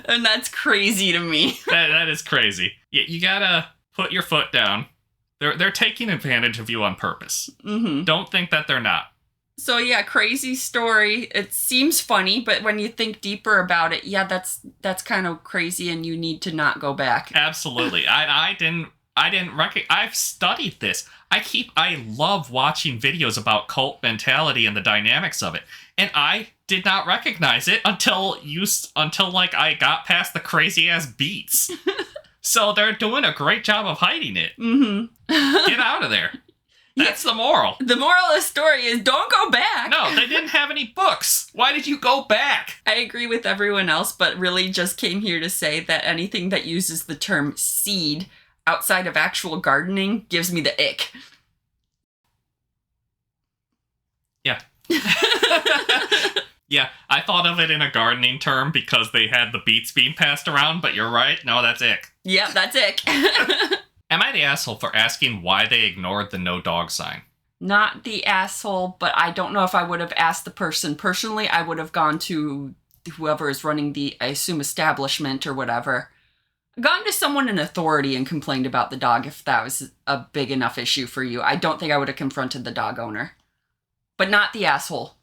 [SPEAKER 2] And that's crazy to me.
[SPEAKER 1] That is crazy. You gotta put your foot down. They're taking advantage of you on purpose. Don't think that they're not.
[SPEAKER 2] So yeah, crazy story. It seems funny, but when you think deeper about it, yeah, that's kind of crazy, and you need to not go back.
[SPEAKER 1] Absolutely. I didn't I've studied this. I love watching videos about cult mentality and the dynamics of it. And I did not recognize it until I got past the crazy ass beats. So they're doing a great job of hiding it. Get out of there. That's the moral.
[SPEAKER 2] The moral of the story is don't go back.
[SPEAKER 1] No, they didn't have any books. Why did you go back?
[SPEAKER 2] I agree with everyone else, but really just came here to say that anything that uses the term seed outside of actual gardening gives me the ick.
[SPEAKER 1] Yeah. Yeah, I thought of it in a gardening term because they had the beets being passed around, but you're right. No, that's ick.
[SPEAKER 2] Yep, that's ick.
[SPEAKER 1] Am I the asshole for asking why they ignored the no dog sign?
[SPEAKER 2] Not the asshole, but I don't know if I would have asked the person. Personally, I would have gone to whoever is running the, I assume, establishment or whatever. Gone to someone in authority and complained about the dog if that was a big enough issue for you. I don't think I would have confronted the dog owner. But not the asshole.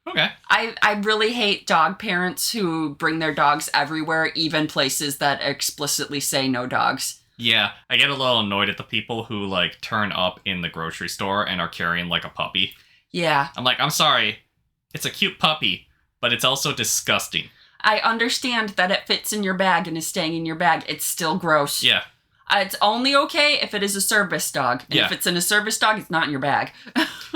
[SPEAKER 1] Okay.
[SPEAKER 2] I really hate dog parents who bring their dogs everywhere, even places that explicitly say no dogs.
[SPEAKER 1] Yeah, I get a little annoyed at the people who, turn up in the grocery store and are carrying, a puppy.
[SPEAKER 2] Yeah.
[SPEAKER 1] I'm like, I'm sorry. It's a cute puppy, but it's also disgusting.
[SPEAKER 2] I understand that it fits in your bag and is staying in your bag. It's still gross.
[SPEAKER 1] Yeah.
[SPEAKER 2] It's only okay if it is a service dog. And if it's in a service dog, it's not in your bag.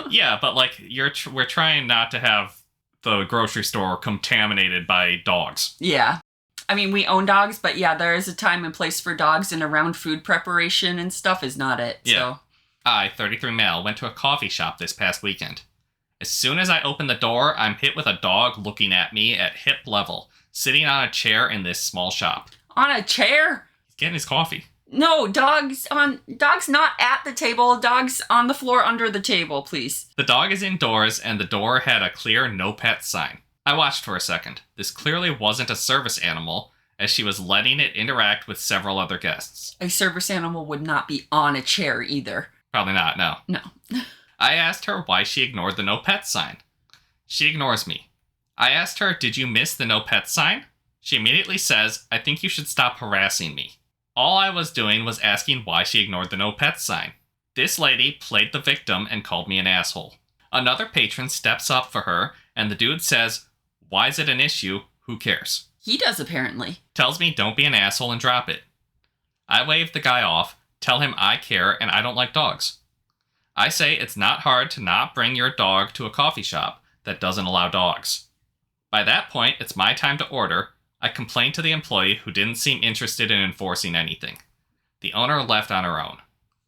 [SPEAKER 1] Yeah, but, we're trying not to have the grocery store contaminated by dogs.
[SPEAKER 2] Yeah. I mean, we own dogs, but yeah, there is a time and place for dogs, and around food preparation and stuff is not it.
[SPEAKER 1] Yeah.
[SPEAKER 2] So.
[SPEAKER 1] I, 33 male, went to a coffee shop this past weekend. As soon as I open the door, I'm hit with a dog looking at me at hip level, sitting on a chair in this small shop.
[SPEAKER 2] On a chair?
[SPEAKER 1] He's getting his coffee.
[SPEAKER 2] No, dogs not at the table, dogs on the floor under the table, please.
[SPEAKER 1] The dog is indoors, and the door had a clear no pet sign. I watched for a second. This clearly wasn't a service animal, as she was letting it interact with several other guests.
[SPEAKER 2] A service animal would not be on a chair either.
[SPEAKER 1] Probably not, no.
[SPEAKER 2] No.
[SPEAKER 1] I asked her why she ignored the no pet sign. She ignores me. I asked her, did you miss the no pet sign? She immediately says, I think you should stop harassing me. All I was doing was asking why she ignored the no pet sign. This lady played the victim and called me an asshole. Another patron steps up for her, and the dude says, why is it an issue? Who cares?
[SPEAKER 2] He does, apparently.
[SPEAKER 1] Tells me don't be an asshole and drop it. I wave the guy off, tell him I care and I don't like dogs. I say it's not hard to not bring your dog to a coffee shop that doesn't allow dogs. By that point, it's my time to order. I complained to the employee who didn't seem interested in enforcing anything. The owner left on her own.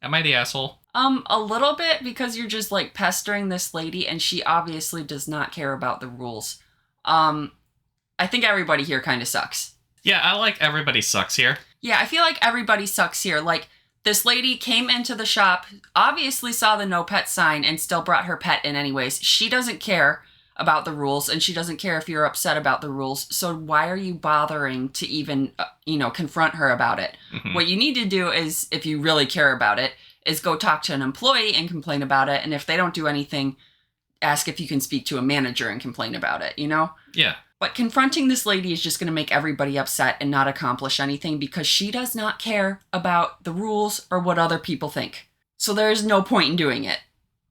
[SPEAKER 1] Am I the asshole?
[SPEAKER 2] A little bit, because you're just, pestering this lady, and she obviously does not care about the rules. I think everybody here kind of sucks.
[SPEAKER 1] Yeah, I like everybody sucks here.
[SPEAKER 2] Yeah, I feel like everybody sucks here. This lady came into the shop, obviously saw the no pet sign, and still brought her pet in anyways. She doesn't care. about the rules, and she doesn't care if you're upset about the rules. So why are you bothering to even, confront her about it?
[SPEAKER 1] Mhm.
[SPEAKER 2] What you need to do is, if you really care about it, is go talk to an employee and complain about it. And if they don't do anything, ask if you can speak to a manager and complain about it,
[SPEAKER 1] Yeah.
[SPEAKER 2] But confronting this lady is just going to make everybody upset and not accomplish anything because she does not care about the rules or what other people think. So there's no point in doing it.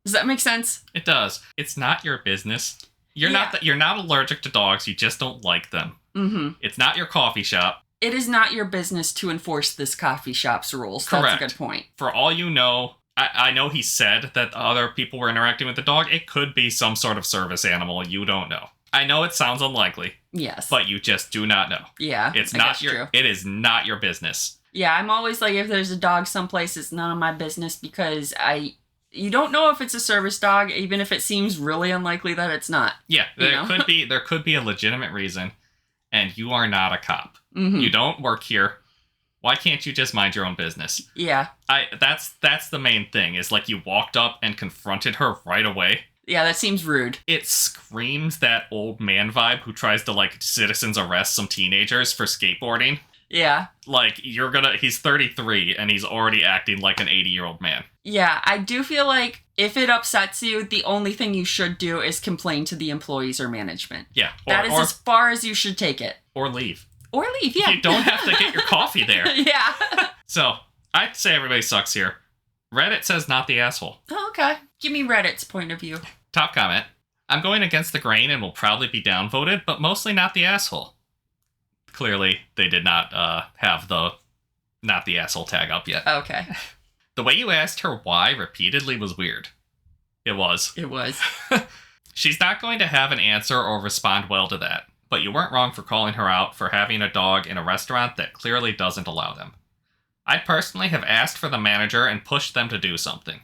[SPEAKER 2] Does that make sense?
[SPEAKER 1] It does. It's not your business. You're
[SPEAKER 2] Yeah.
[SPEAKER 1] you're not allergic to dogs. You just don't like them.
[SPEAKER 2] Mm-hmm.
[SPEAKER 1] It's not your coffee shop.
[SPEAKER 2] It is not your business to enforce this coffee shop's rules.
[SPEAKER 1] Correct.
[SPEAKER 2] That's a good point.
[SPEAKER 1] For all you know, I know he said that other people were interacting with the dog. It could be some sort of service animal. You don't know. I know it sounds unlikely,
[SPEAKER 2] Yes.
[SPEAKER 1] but you just do not know.
[SPEAKER 2] Yeah.
[SPEAKER 1] It's
[SPEAKER 2] I
[SPEAKER 1] not
[SPEAKER 2] guess
[SPEAKER 1] your.
[SPEAKER 2] true.
[SPEAKER 1] It is not your business.
[SPEAKER 2] Yeah, I'm always like, if there's a dog someplace, it's none of my business because you don't know if it's a service dog, even if it seems really unlikely that it's not.
[SPEAKER 1] Yeah,
[SPEAKER 2] You know?
[SPEAKER 1] there could be a legitimate reason, and you are not a cop.
[SPEAKER 2] Mm-hmm.
[SPEAKER 1] You don't work here. Why can't you just mind your own business?
[SPEAKER 2] Yeah.
[SPEAKER 1] That's the main thing. Is like you walked up and confronted her right away.
[SPEAKER 2] Yeah, that seems rude.
[SPEAKER 1] It screams that old man vibe who tries to like citizens arrest some teenagers for skateboarding.
[SPEAKER 2] Yeah.
[SPEAKER 1] Like he's 33 and he's already acting like an 80-year-old man.
[SPEAKER 2] Yeah, I do feel like if it upsets you, the only thing you should do is complain to the employees or management.
[SPEAKER 1] Yeah.
[SPEAKER 2] That is as far as you should take it.
[SPEAKER 1] Or leave.
[SPEAKER 2] Or leave, yeah.
[SPEAKER 1] You don't have to get your coffee there.
[SPEAKER 2] Yeah.
[SPEAKER 1] So, I'd say everybody sucks here. Reddit says not the asshole.
[SPEAKER 2] Oh, okay. Give me Reddit's point of view.
[SPEAKER 1] Top comment. I'm going against the grain and will probably be downvoted, but mostly not the asshole. Clearly, they did not have the not the asshole tag up yet.
[SPEAKER 2] Okay.
[SPEAKER 1] The way you asked her why repeatedly was weird. It was.
[SPEAKER 2] It was.
[SPEAKER 1] She's not going to have an answer or respond well to that, but you weren't wrong for calling her out for having a dog in a restaurant that clearly doesn't allow them. I personally have asked for the manager and pushed them to do something.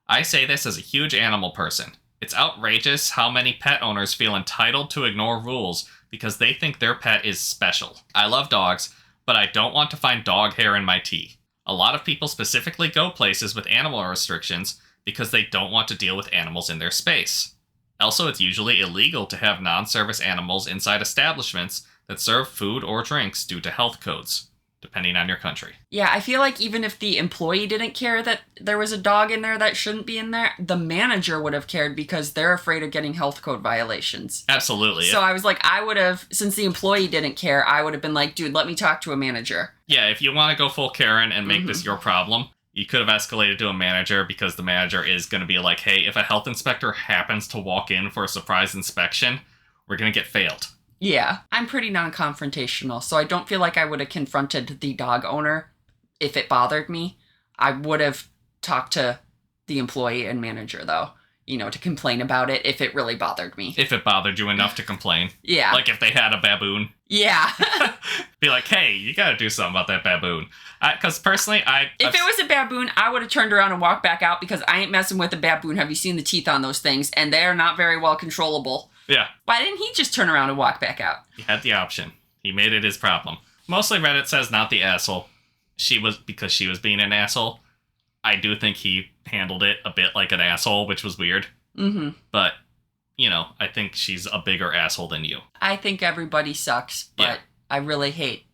[SPEAKER 1] I say this as a huge animal person. It's outrageous how many pet owners feel entitled to ignore rules because they think their pet is special. I love dogs, but I don't want to find dog hair in my tea. A lot of people specifically go places with animal restrictions because they don't want to deal with animals in their space. Also, it's usually illegal to have non-service animals inside establishments that serve food or drinks due to health codes, depending on your country.
[SPEAKER 2] Yeah, I feel like even if the employee didn't care that there was a dog in there that shouldn't be in there, the manager would have cared because they're afraid of getting health code violations.
[SPEAKER 1] Absolutely.
[SPEAKER 2] So I was like, I would have, since the employee didn't care, I would have been like, dude, let me talk to a manager.
[SPEAKER 1] Yeah, if you want to go full Karen and make this your problem, you could have escalated to a manager because the manager is going to be like, hey, if a health inspector happens to walk in for a surprise inspection, we're going to get failed.
[SPEAKER 2] Yeah, I'm pretty non-confrontational, so I don't feel like I would have confronted the dog owner if it bothered me. I would have talked to the employee and manager, though, to complain about it if it really bothered me.
[SPEAKER 1] If it bothered you enough to complain.
[SPEAKER 2] Yeah.
[SPEAKER 1] Like if they had a baboon.
[SPEAKER 2] Yeah.
[SPEAKER 1] Be like, hey, you got to do something about that baboon. Because personally,
[SPEAKER 2] If it was a baboon, I would have turned around and walked back out because I ain't messing with a baboon. Have you seen the teeth on those things? And they are not very well controllable.
[SPEAKER 1] Yeah.
[SPEAKER 2] Why didn't he just turn around and walk back out?
[SPEAKER 1] He had the option. He made it his problem. Mostly Reddit says not the asshole. Because she was being an asshole. I do think he handled it a bit like an asshole, which was weird.
[SPEAKER 2] Mm-hmm.
[SPEAKER 1] But, I think she's a bigger asshole than you.
[SPEAKER 2] I think everybody sucks, but
[SPEAKER 1] Yeah.
[SPEAKER 2] I really hate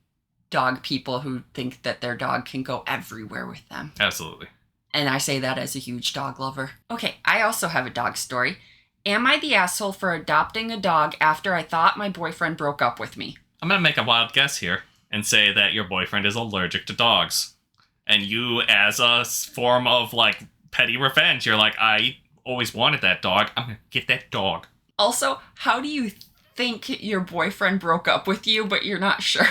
[SPEAKER 2] dog people who think that their dog can go everywhere with them.
[SPEAKER 1] Absolutely.
[SPEAKER 2] And I say that as a huge dog lover. Okay, I also have a dog story. Am I the asshole for adopting a dog after I thought my boyfriend broke up with me?
[SPEAKER 1] I'm going to make a wild guess here and say that your boyfriend is allergic to dogs. And you, as a form of, petty revenge, you're like, I always wanted that dog. I'm going to get that dog.
[SPEAKER 2] Also, how do you think your boyfriend broke up with you, but you're not sure?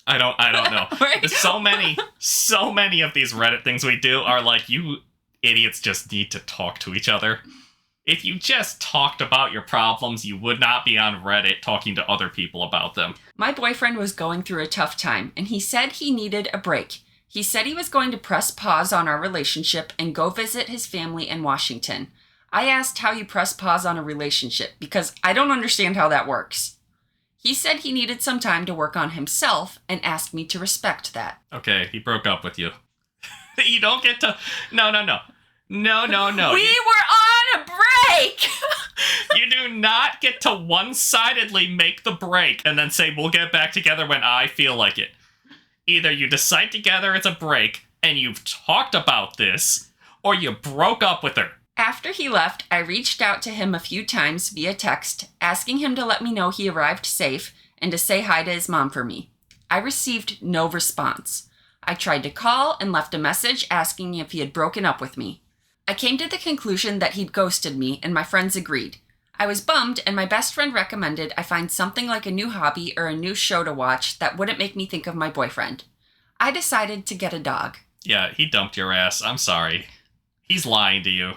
[SPEAKER 1] I don't know.
[SPEAKER 2] Right?
[SPEAKER 1] There's so many of these Reddit things we do are like, you idiots just need to talk to each other. If you just talked about your problems, you would not be on Reddit talking to other people about them.
[SPEAKER 2] My boyfriend was going through a tough time, and he said he needed a break. He said he was going to press pause on our relationship and go visit his family in Washington. I asked how you press pause on a relationship because I don't understand how that works. He said he needed some time to work on himself and asked me to respect that.
[SPEAKER 1] Okay, he broke up with you. You don't get to... No.
[SPEAKER 2] We were on a break!
[SPEAKER 1] You do not get to one-sidedly make the break and then say, we'll get back together when I feel like it. Either you decide together it's a break and you've talked about this, or you broke up with her.
[SPEAKER 2] After he left, I reached out to him a few times via text, asking him to let me know he arrived safe and to say hi to his mom for me. I received no response. I tried to call and left a message asking if he had broken up with me. I came to the conclusion that he'd ghosted me, and my friends agreed. I was bummed, and my best friend recommended I find something like a new hobby or a new show to watch that wouldn't make me think of my boyfriend. I decided to get a dog.
[SPEAKER 1] Yeah, he dumped your ass. I'm sorry. He's lying to you.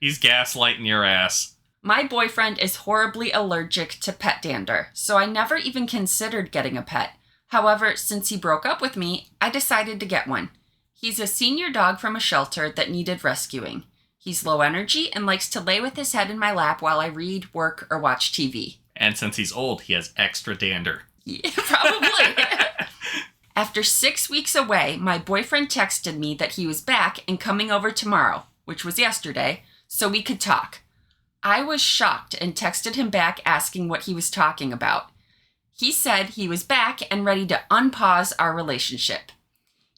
[SPEAKER 1] He's gaslighting your ass.
[SPEAKER 2] My boyfriend is horribly allergic to pet dander, so I never even considered getting a pet. However, since he broke up with me, I decided to get one. He's a senior dog from a shelter that needed rescuing. He's low energy and likes to lay with his head in my lap while I read, work, or watch TV.
[SPEAKER 1] And since he's old, he has extra dander.
[SPEAKER 2] Yeah, probably. After 6 weeks away, my boyfriend texted me that he was back and coming over tomorrow, which was yesterday, so we could talk. I was shocked and texted him back asking what he was talking about. He said he was back and ready to unpause our relationship.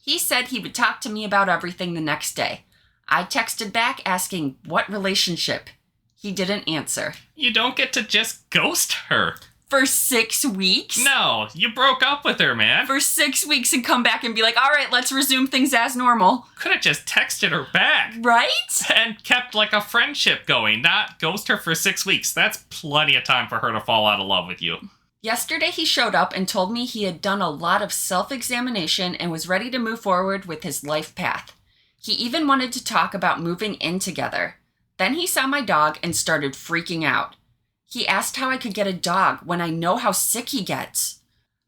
[SPEAKER 2] He said he would talk to me about everything the next day. I texted back asking what relationship. He didn't answer.
[SPEAKER 1] You don't get to just ghost her.
[SPEAKER 2] For 6 weeks?
[SPEAKER 1] No, you broke up with her, man.
[SPEAKER 2] For 6 weeks and come back and be like, all right, let's resume things as normal.
[SPEAKER 1] Could have just texted her back.
[SPEAKER 2] Right?
[SPEAKER 1] And kept like a friendship going, not ghost her for 6 weeks. That's plenty of time for her to fall out of love with you.
[SPEAKER 2] Yesterday he showed up and told me he had done a lot of self-examination and was ready to move forward with his life path. He even wanted to talk about moving in together. Then he saw my dog and started freaking out. He asked how I could get a dog when I know how sick he gets.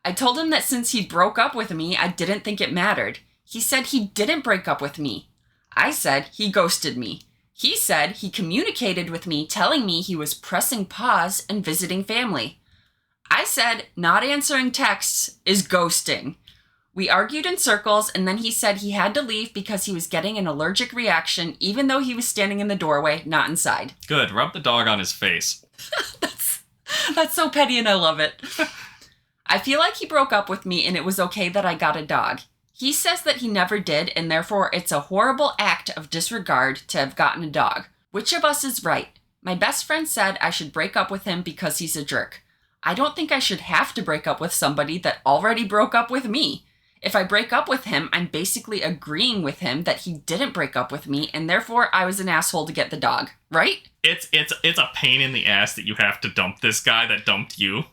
[SPEAKER 2] I told him that since he broke up with me, I didn't think it mattered. He said he didn't break up with me. I said he ghosted me. He said he communicated with me telling me he was pressing pause and visiting family. I said not answering texts is ghosting. We argued in circles, and then he said he had to leave because he was getting an allergic reaction even though he was standing in the doorway, not inside.
[SPEAKER 1] Good, rub the dog on his face.
[SPEAKER 2] That's so petty and I love it. I feel like he broke up with me and it was okay that I got a dog. He says that he never did and therefore it's a horrible act of disregard to have gotten a dog. Which of us is right? My best friend said I should break up with him because he's a jerk. I don't think I should have to break up with somebody that already broke up with me. If I break up with him, I'm basically agreeing with him that he didn't break up with me, and therefore I was an asshole to get the dog, right?
[SPEAKER 1] It's a pain in the ass that you have to dump this guy that dumped you.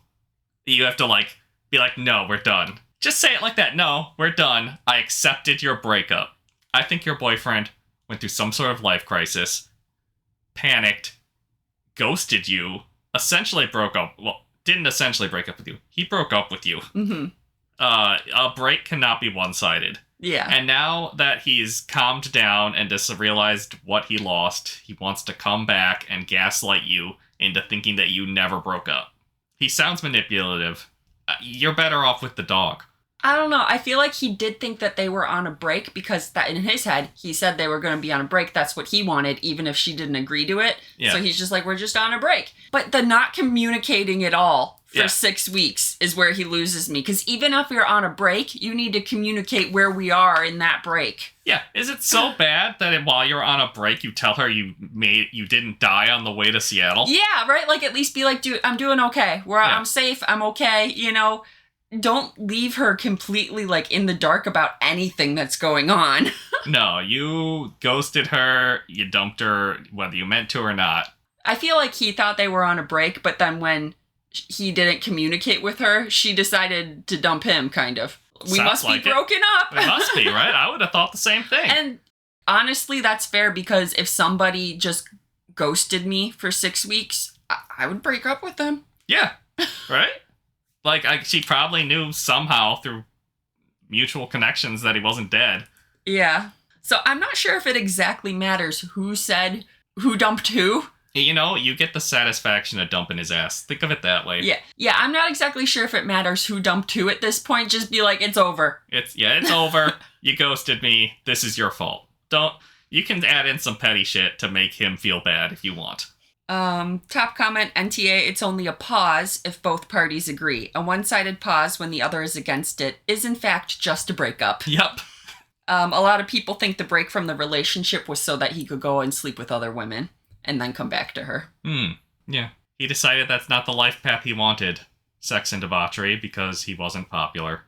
[SPEAKER 1] You have to be like, no, we're done. Just say it like that. No, we're done. I accepted your breakup. I think your boyfriend went through some sort of life crisis, panicked, ghosted you, essentially broke up. Well, didn't essentially break up with you. He broke up with you.
[SPEAKER 2] Mm-hmm.
[SPEAKER 1] A break cannot be one-sided.
[SPEAKER 2] Yeah.
[SPEAKER 1] And now that he's calmed down and just realized what he lost, he wants to come back and gaslight you into thinking that you never broke up. He sounds manipulative. You're better off with the dog.
[SPEAKER 2] I don't know. I feel like he did think that they were on a break because that in his head, he said they were going to be on a break. That's what he wanted, even if she didn't agree to it.
[SPEAKER 1] Yeah.
[SPEAKER 2] So he's just like, we're just on a break. But the not communicating at all for 6 weeks is where he loses me. Because even if you're on a break, you need to communicate where we are in that break.
[SPEAKER 1] Yeah. Is it so bad that while you're on a break, you tell her you didn't die on the way to Seattle?
[SPEAKER 2] Yeah, right? Like, at least be like, dude, I'm doing okay. I'm safe. I'm okay. You know, don't leave her completely, in the dark about anything that's going on.
[SPEAKER 1] No, you ghosted her. You dumped her, whether you meant to or not.
[SPEAKER 2] I feel like he thought they were on a break, but then when he didn't communicate with her, she decided to dump him, kind of. We must be broken up.
[SPEAKER 1] It must be, right? I would have thought the same thing.
[SPEAKER 2] And honestly, that's fair, because if somebody just ghosted me for 6 weeks, I would break up with them.
[SPEAKER 1] Yeah, right? She probably knew somehow through mutual connections that he wasn't dead.
[SPEAKER 2] Yeah. So I'm not sure if it exactly matters who said who dumped who.
[SPEAKER 1] You know, you get the satisfaction of dumping his ass. Think of it that way.
[SPEAKER 2] Yeah, I'm not exactly sure if it matters who dumped who at this point. Just be like, it's over.
[SPEAKER 1] It's over. You ghosted me. This is your fault. You can add in some petty shit to make him feel bad if you want.
[SPEAKER 2] Top comment, NTA, it's only a pause if both parties agree. A one-sided pause when the other is against it is in fact just a breakup.
[SPEAKER 1] Yep.
[SPEAKER 2] A lot of people think the break from the relationship was so that he could go and sleep with other women and then come back to her.
[SPEAKER 1] Yeah. He decided that's not the life path he wanted. Sex and debauchery because he wasn't popular.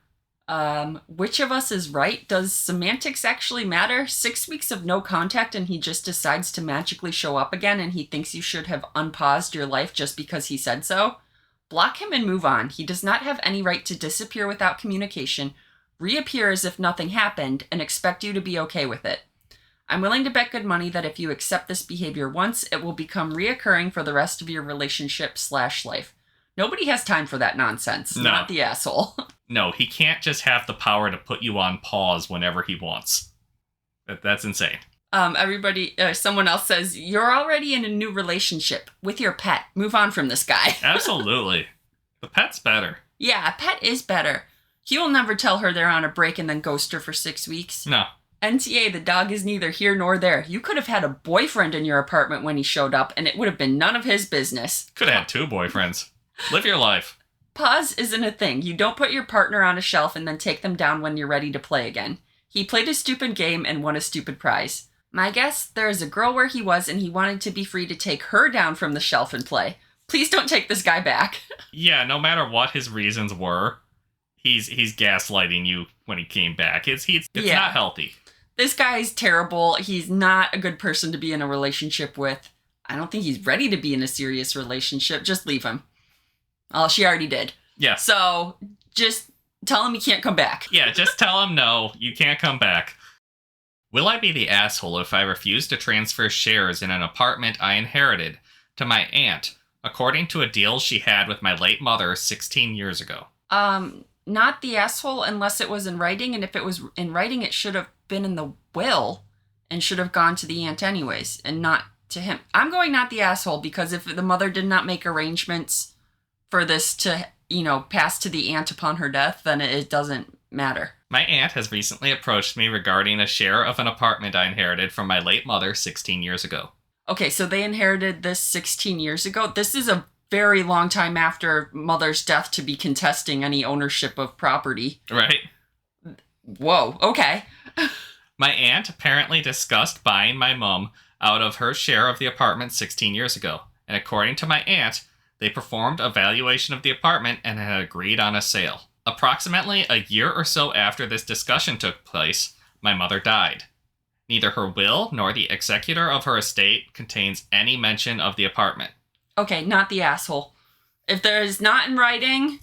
[SPEAKER 2] Which of us is right? Does semantics actually matter? 6 weeks of no contact and he just decides to magically show up again and he thinks you should have unpaused your life just because he said so? Block him and move on. He does not have any right to disappear without communication, reappear as if nothing happened, and expect you to be okay with it. I'm willing to bet good money that if you accept this behavior once, it will become reoccurring for the rest of your relationship/life. Nobody has time for that nonsense.
[SPEAKER 1] No.
[SPEAKER 2] Not the asshole.
[SPEAKER 1] No, he can't just have the power to put you on pause whenever he wants. That's insane.
[SPEAKER 2] Someone else says, you're already in a new relationship with your pet. Move on from this guy.
[SPEAKER 1] Absolutely. The pet's better.
[SPEAKER 2] Yeah, a pet is better. He will never tell her they're on a break and then ghost her for 6 weeks.
[SPEAKER 1] No.
[SPEAKER 2] NTA, the dog is neither here nor there. You could have had a boyfriend in your apartment when he showed up, and it would have been none of his business.
[SPEAKER 1] Could have had 2 boyfriends. Live your life.
[SPEAKER 2] Pause isn't a thing. You don't put your partner on a shelf and then take them down when you're ready to play again. He played a stupid game and won a stupid prize. My guess, there is a girl where he was and he wanted to be free to take her down from the shelf and play. Please don't take this guy back.
[SPEAKER 1] Yeah, no matter what his reasons were, he's gaslighting you when he came back. It's not healthy.
[SPEAKER 2] This guy is terrible. He's not a good person to be in a relationship with. I don't think he's ready to be in a serious relationship. Just leave him. Oh, she already did.
[SPEAKER 1] Yeah.
[SPEAKER 2] So just tell him he can't come back.
[SPEAKER 1] Yeah, just tell him no, you can't come back. Will I be the asshole if I refuse to transfer shares in an apartment I inherited to my aunt, according to a deal she had with my late mother 16 years ago?
[SPEAKER 2] Not the asshole unless it was in writing, and if it was in writing, it should have been in the will and should have gone to the aunt anyways, and not to him. I'm going not the asshole because if the mother did not make arrangements for this to, pass to the aunt upon her death, then it doesn't matter.
[SPEAKER 1] My aunt has recently approached me regarding a share of an apartment I inherited from my late mother 16 years ago.
[SPEAKER 2] Okay, so they inherited this 16 years ago. This is a very long time after mother's death to be contesting any ownership of property.
[SPEAKER 1] Right?
[SPEAKER 2] Whoa, okay.
[SPEAKER 1] My aunt apparently discussed buying my mom out of her share of the apartment 16 years ago, and according to my aunt, they performed a valuation of the apartment and had agreed on a sale. Approximately a year or so after this discussion took place, my mother died. Neither her will nor the executor of her estate contains any mention of the apartment.
[SPEAKER 2] Okay, not the asshole. If there is not in writing,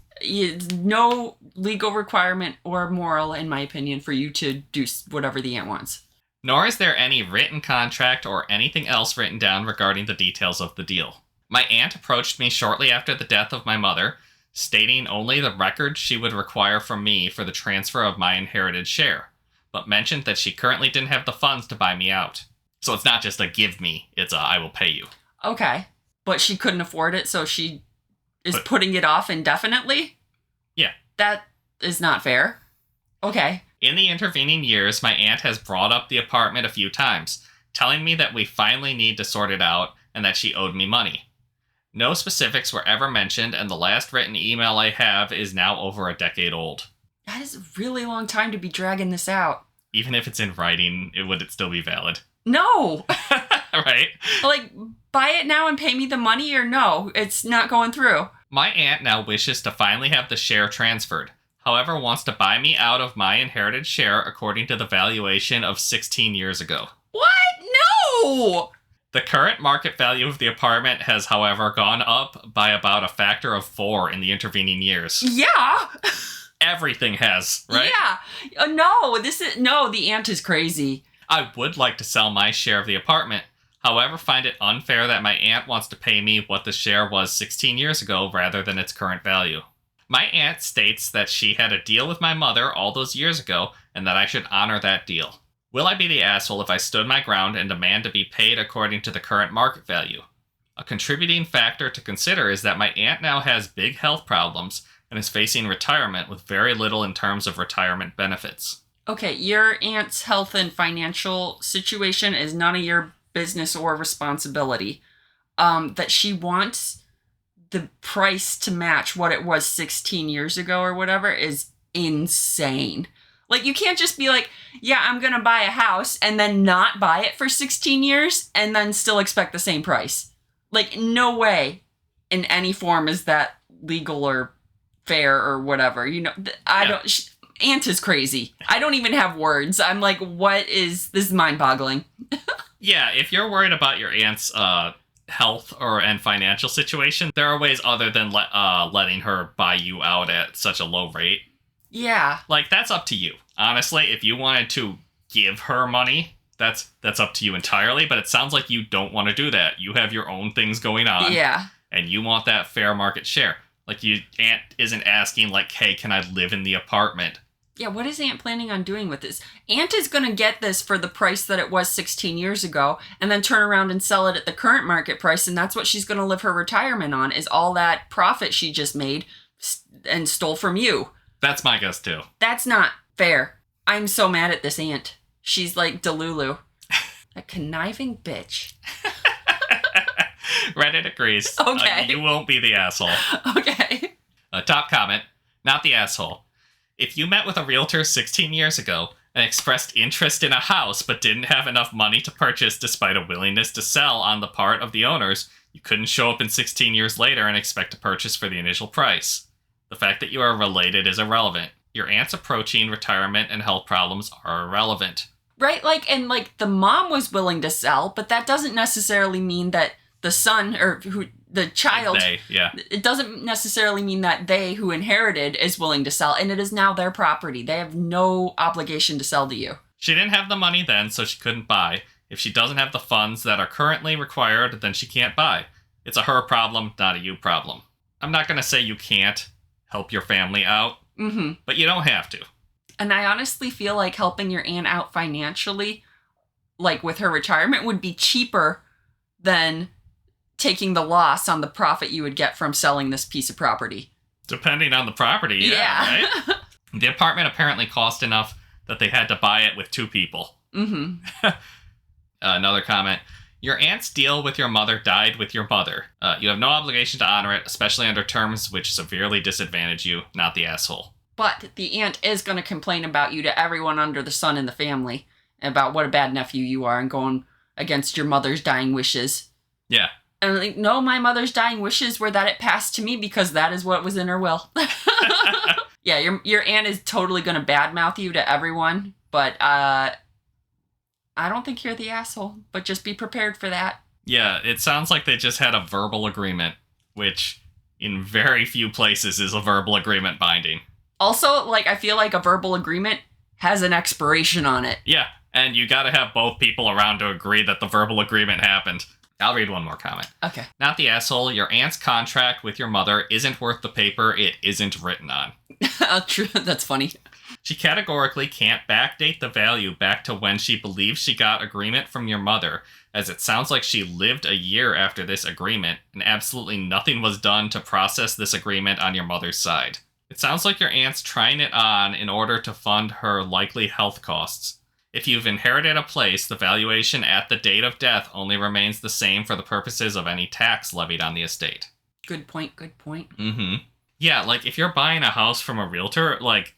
[SPEAKER 2] no legal requirement or moral, in my opinion, for you to do whatever the aunt wants.
[SPEAKER 1] Nor is there any written contract or anything else written down regarding the details of the deal. My aunt approached me shortly after the death of my mother, stating only the record she would require from me for the transfer of my inherited share, but mentioned that she currently didn't have the funds to buy me out. So it's not just a give me, it's a I will pay you.
[SPEAKER 2] Okay, but she couldn't afford it, so she is putting it off indefinitely?
[SPEAKER 1] Yeah.
[SPEAKER 2] That is not fair. Okay.
[SPEAKER 1] In the intervening years, my aunt has brought up the apartment a few times, telling me that we finally need to sort it out and that she owed me money. No specifics were ever mentioned, and the last written email I have is now over a decade old.
[SPEAKER 2] That is a really long time to be dragging this out.
[SPEAKER 1] Even if it's in writing, would it still be valid?
[SPEAKER 2] No!
[SPEAKER 1] Right?
[SPEAKER 2] Like, buy it now and pay me the money, or no, it's not going through.
[SPEAKER 1] My aunt now wishes to finally have the share transferred. However, wants to buy me out of my inherited share according to the valuation of 16 years ago.
[SPEAKER 2] What? No!
[SPEAKER 1] The current market value of the apartment has, however, gone up by about a factor of 4 in the intervening years.
[SPEAKER 2] Yeah!
[SPEAKER 1] Everything has, right?
[SPEAKER 2] Yeah. The aunt is crazy.
[SPEAKER 1] I would like to sell my share of the apartment. However, find it unfair that my aunt wants to pay me what the share was 16 years ago rather than its current value. My aunt states that she had a deal with my mother all those years ago and that I should honor that deal. Will I be the asshole if I stood my ground and demand to be paid according to the current market value? A contributing factor to consider is that my aunt now has big health problems and is facing retirement with very little in terms of retirement benefits.
[SPEAKER 2] Okay, your aunt's health and financial situation is none of your business or responsibility. that she wants the price to match what it was 16 years ago or whatever is insane. Like, you can't just be like, yeah, I'm going to buy a house and then not buy it for 16 years and then still expect the same price. Like, no way in any form is that legal or fair or whatever. You know, Aunt is crazy. I don't even have words. I'm like, this is mind-boggling.
[SPEAKER 1] Yeah, if you're worried about your aunt's health and financial situation, there are ways other than letting her buy you out at such a low rate.
[SPEAKER 2] Yeah.
[SPEAKER 1] Like, that's up to you. Honestly, if you wanted to give her money, that's up to you entirely, but it sounds like you don't want to do that. You have your own things going on.
[SPEAKER 2] Yeah.
[SPEAKER 1] And you want that fair market share. Like, Aunt isn't asking, like, hey, can I live in the apartment?
[SPEAKER 2] Yeah, what is Aunt planning on doing with this? Aunt is going to get this for the price that it was 16 years ago and then turn around and sell it at the current market price, and that's what she's going to live her retirement on, is all that profit she just made and stole from you.
[SPEAKER 1] That's my guess, too.
[SPEAKER 2] That's not fair. I'm so mad at this aunt. She's like Delulu. A conniving bitch.
[SPEAKER 1] Reddit agrees.
[SPEAKER 2] Okay.
[SPEAKER 1] You won't be the asshole.
[SPEAKER 2] Okay.
[SPEAKER 1] Top comment. Not the asshole. If you met with a realtor 16 years ago and expressed interest in a house but didn't have enough money to purchase despite a willingness to sell on the part of the owners, you couldn't show up in 16 years later and expect to purchase for the initial price. The fact that you are related is irrelevant. Your aunt's approaching retirement and health problems are irrelevant.
[SPEAKER 2] Right? Like the mom was willing to sell, but that doesn't necessarily mean that the son or the child, it doesn't necessarily mean that they who inherited is willing to sell, and it is now their property. They have no obligation to sell to you.
[SPEAKER 1] She didn't have the money then, so she couldn't buy. If she doesn't have the funds that are currently required, then she can't buy. It's a her problem, not a you problem. I'm not going to say you can't help your family out, but you don't have to.
[SPEAKER 2] And I honestly feel like helping your aunt out financially, like with her retirement, would be cheaper than taking the loss on the profit you would get from selling this piece of property.
[SPEAKER 1] Depending on the property, yeah. Right? The apartment apparently cost enough that they had to buy it with 2 people. Another comment. Your aunt's deal with your mother died with your mother. You have no obligation to honor it, especially under terms which severely disadvantage you, not the asshole.
[SPEAKER 2] But the aunt is going to complain about you to everyone under the sun in the family, about what a bad nephew you are and going against your mother's dying wishes.
[SPEAKER 1] Yeah.
[SPEAKER 2] And I'm like, no, my mother's dying wishes were that it passed to me because that is what was in her will. Yeah, your aunt is totally going to badmouth you to everyone, but I don't think you're the asshole, but just be prepared for that.
[SPEAKER 1] Yeah, it sounds like they just had a verbal agreement, which in very few places is a verbal agreement binding.
[SPEAKER 2] Also, like, I feel like a verbal agreement has an expiration on it.
[SPEAKER 1] Yeah, and you gotta have both people around to agree that the verbal agreement happened. I'll read one more comment.
[SPEAKER 2] Okay.
[SPEAKER 1] Not the asshole. Your aunt's contract with your mother isn't worth the paper it isn't written on.
[SPEAKER 2] True. That's funny.
[SPEAKER 1] She categorically can't backdate the value back to when she believes she got agreement from your mother, as it sounds like she lived a year after this agreement, and absolutely nothing was done to process this agreement on your mother's side. It sounds like your aunt's trying it on in order to fund her likely health costs. If you've inherited a place, the valuation at the date of death only remains the same for the purposes of any tax levied on the estate.
[SPEAKER 2] Good point, good point.
[SPEAKER 1] Yeah, like, if you're buying a house from a realtor, like,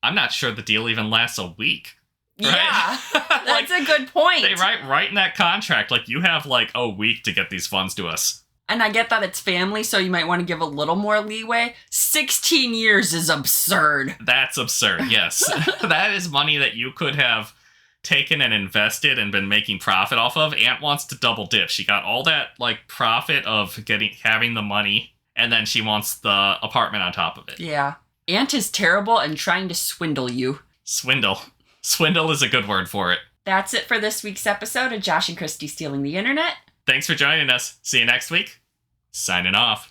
[SPEAKER 1] I'm not sure the deal even lasts a week. Right?
[SPEAKER 2] Yeah,
[SPEAKER 1] Like,
[SPEAKER 2] that's a good point.
[SPEAKER 1] They write right in that contract, like, you have, like, a week to get these funds to us.
[SPEAKER 2] And I get that it's family, so you might want to give a little more leeway. 16 years is absurd.
[SPEAKER 1] That's absurd, yes. That is money that you could have taken and invested and been making profit off of. Aunt wants to double dip. She got all that, like, profit of having the money, and then she wants the apartment on top of it.
[SPEAKER 2] Yeah. Aunt is terrible and trying to swindle you.
[SPEAKER 1] Swindle. Swindle is a good word for it.
[SPEAKER 2] That's it for this week's episode of Josh and Kristie Stealing the Internet.
[SPEAKER 1] Thanks for joining us. See you next week. Signing off.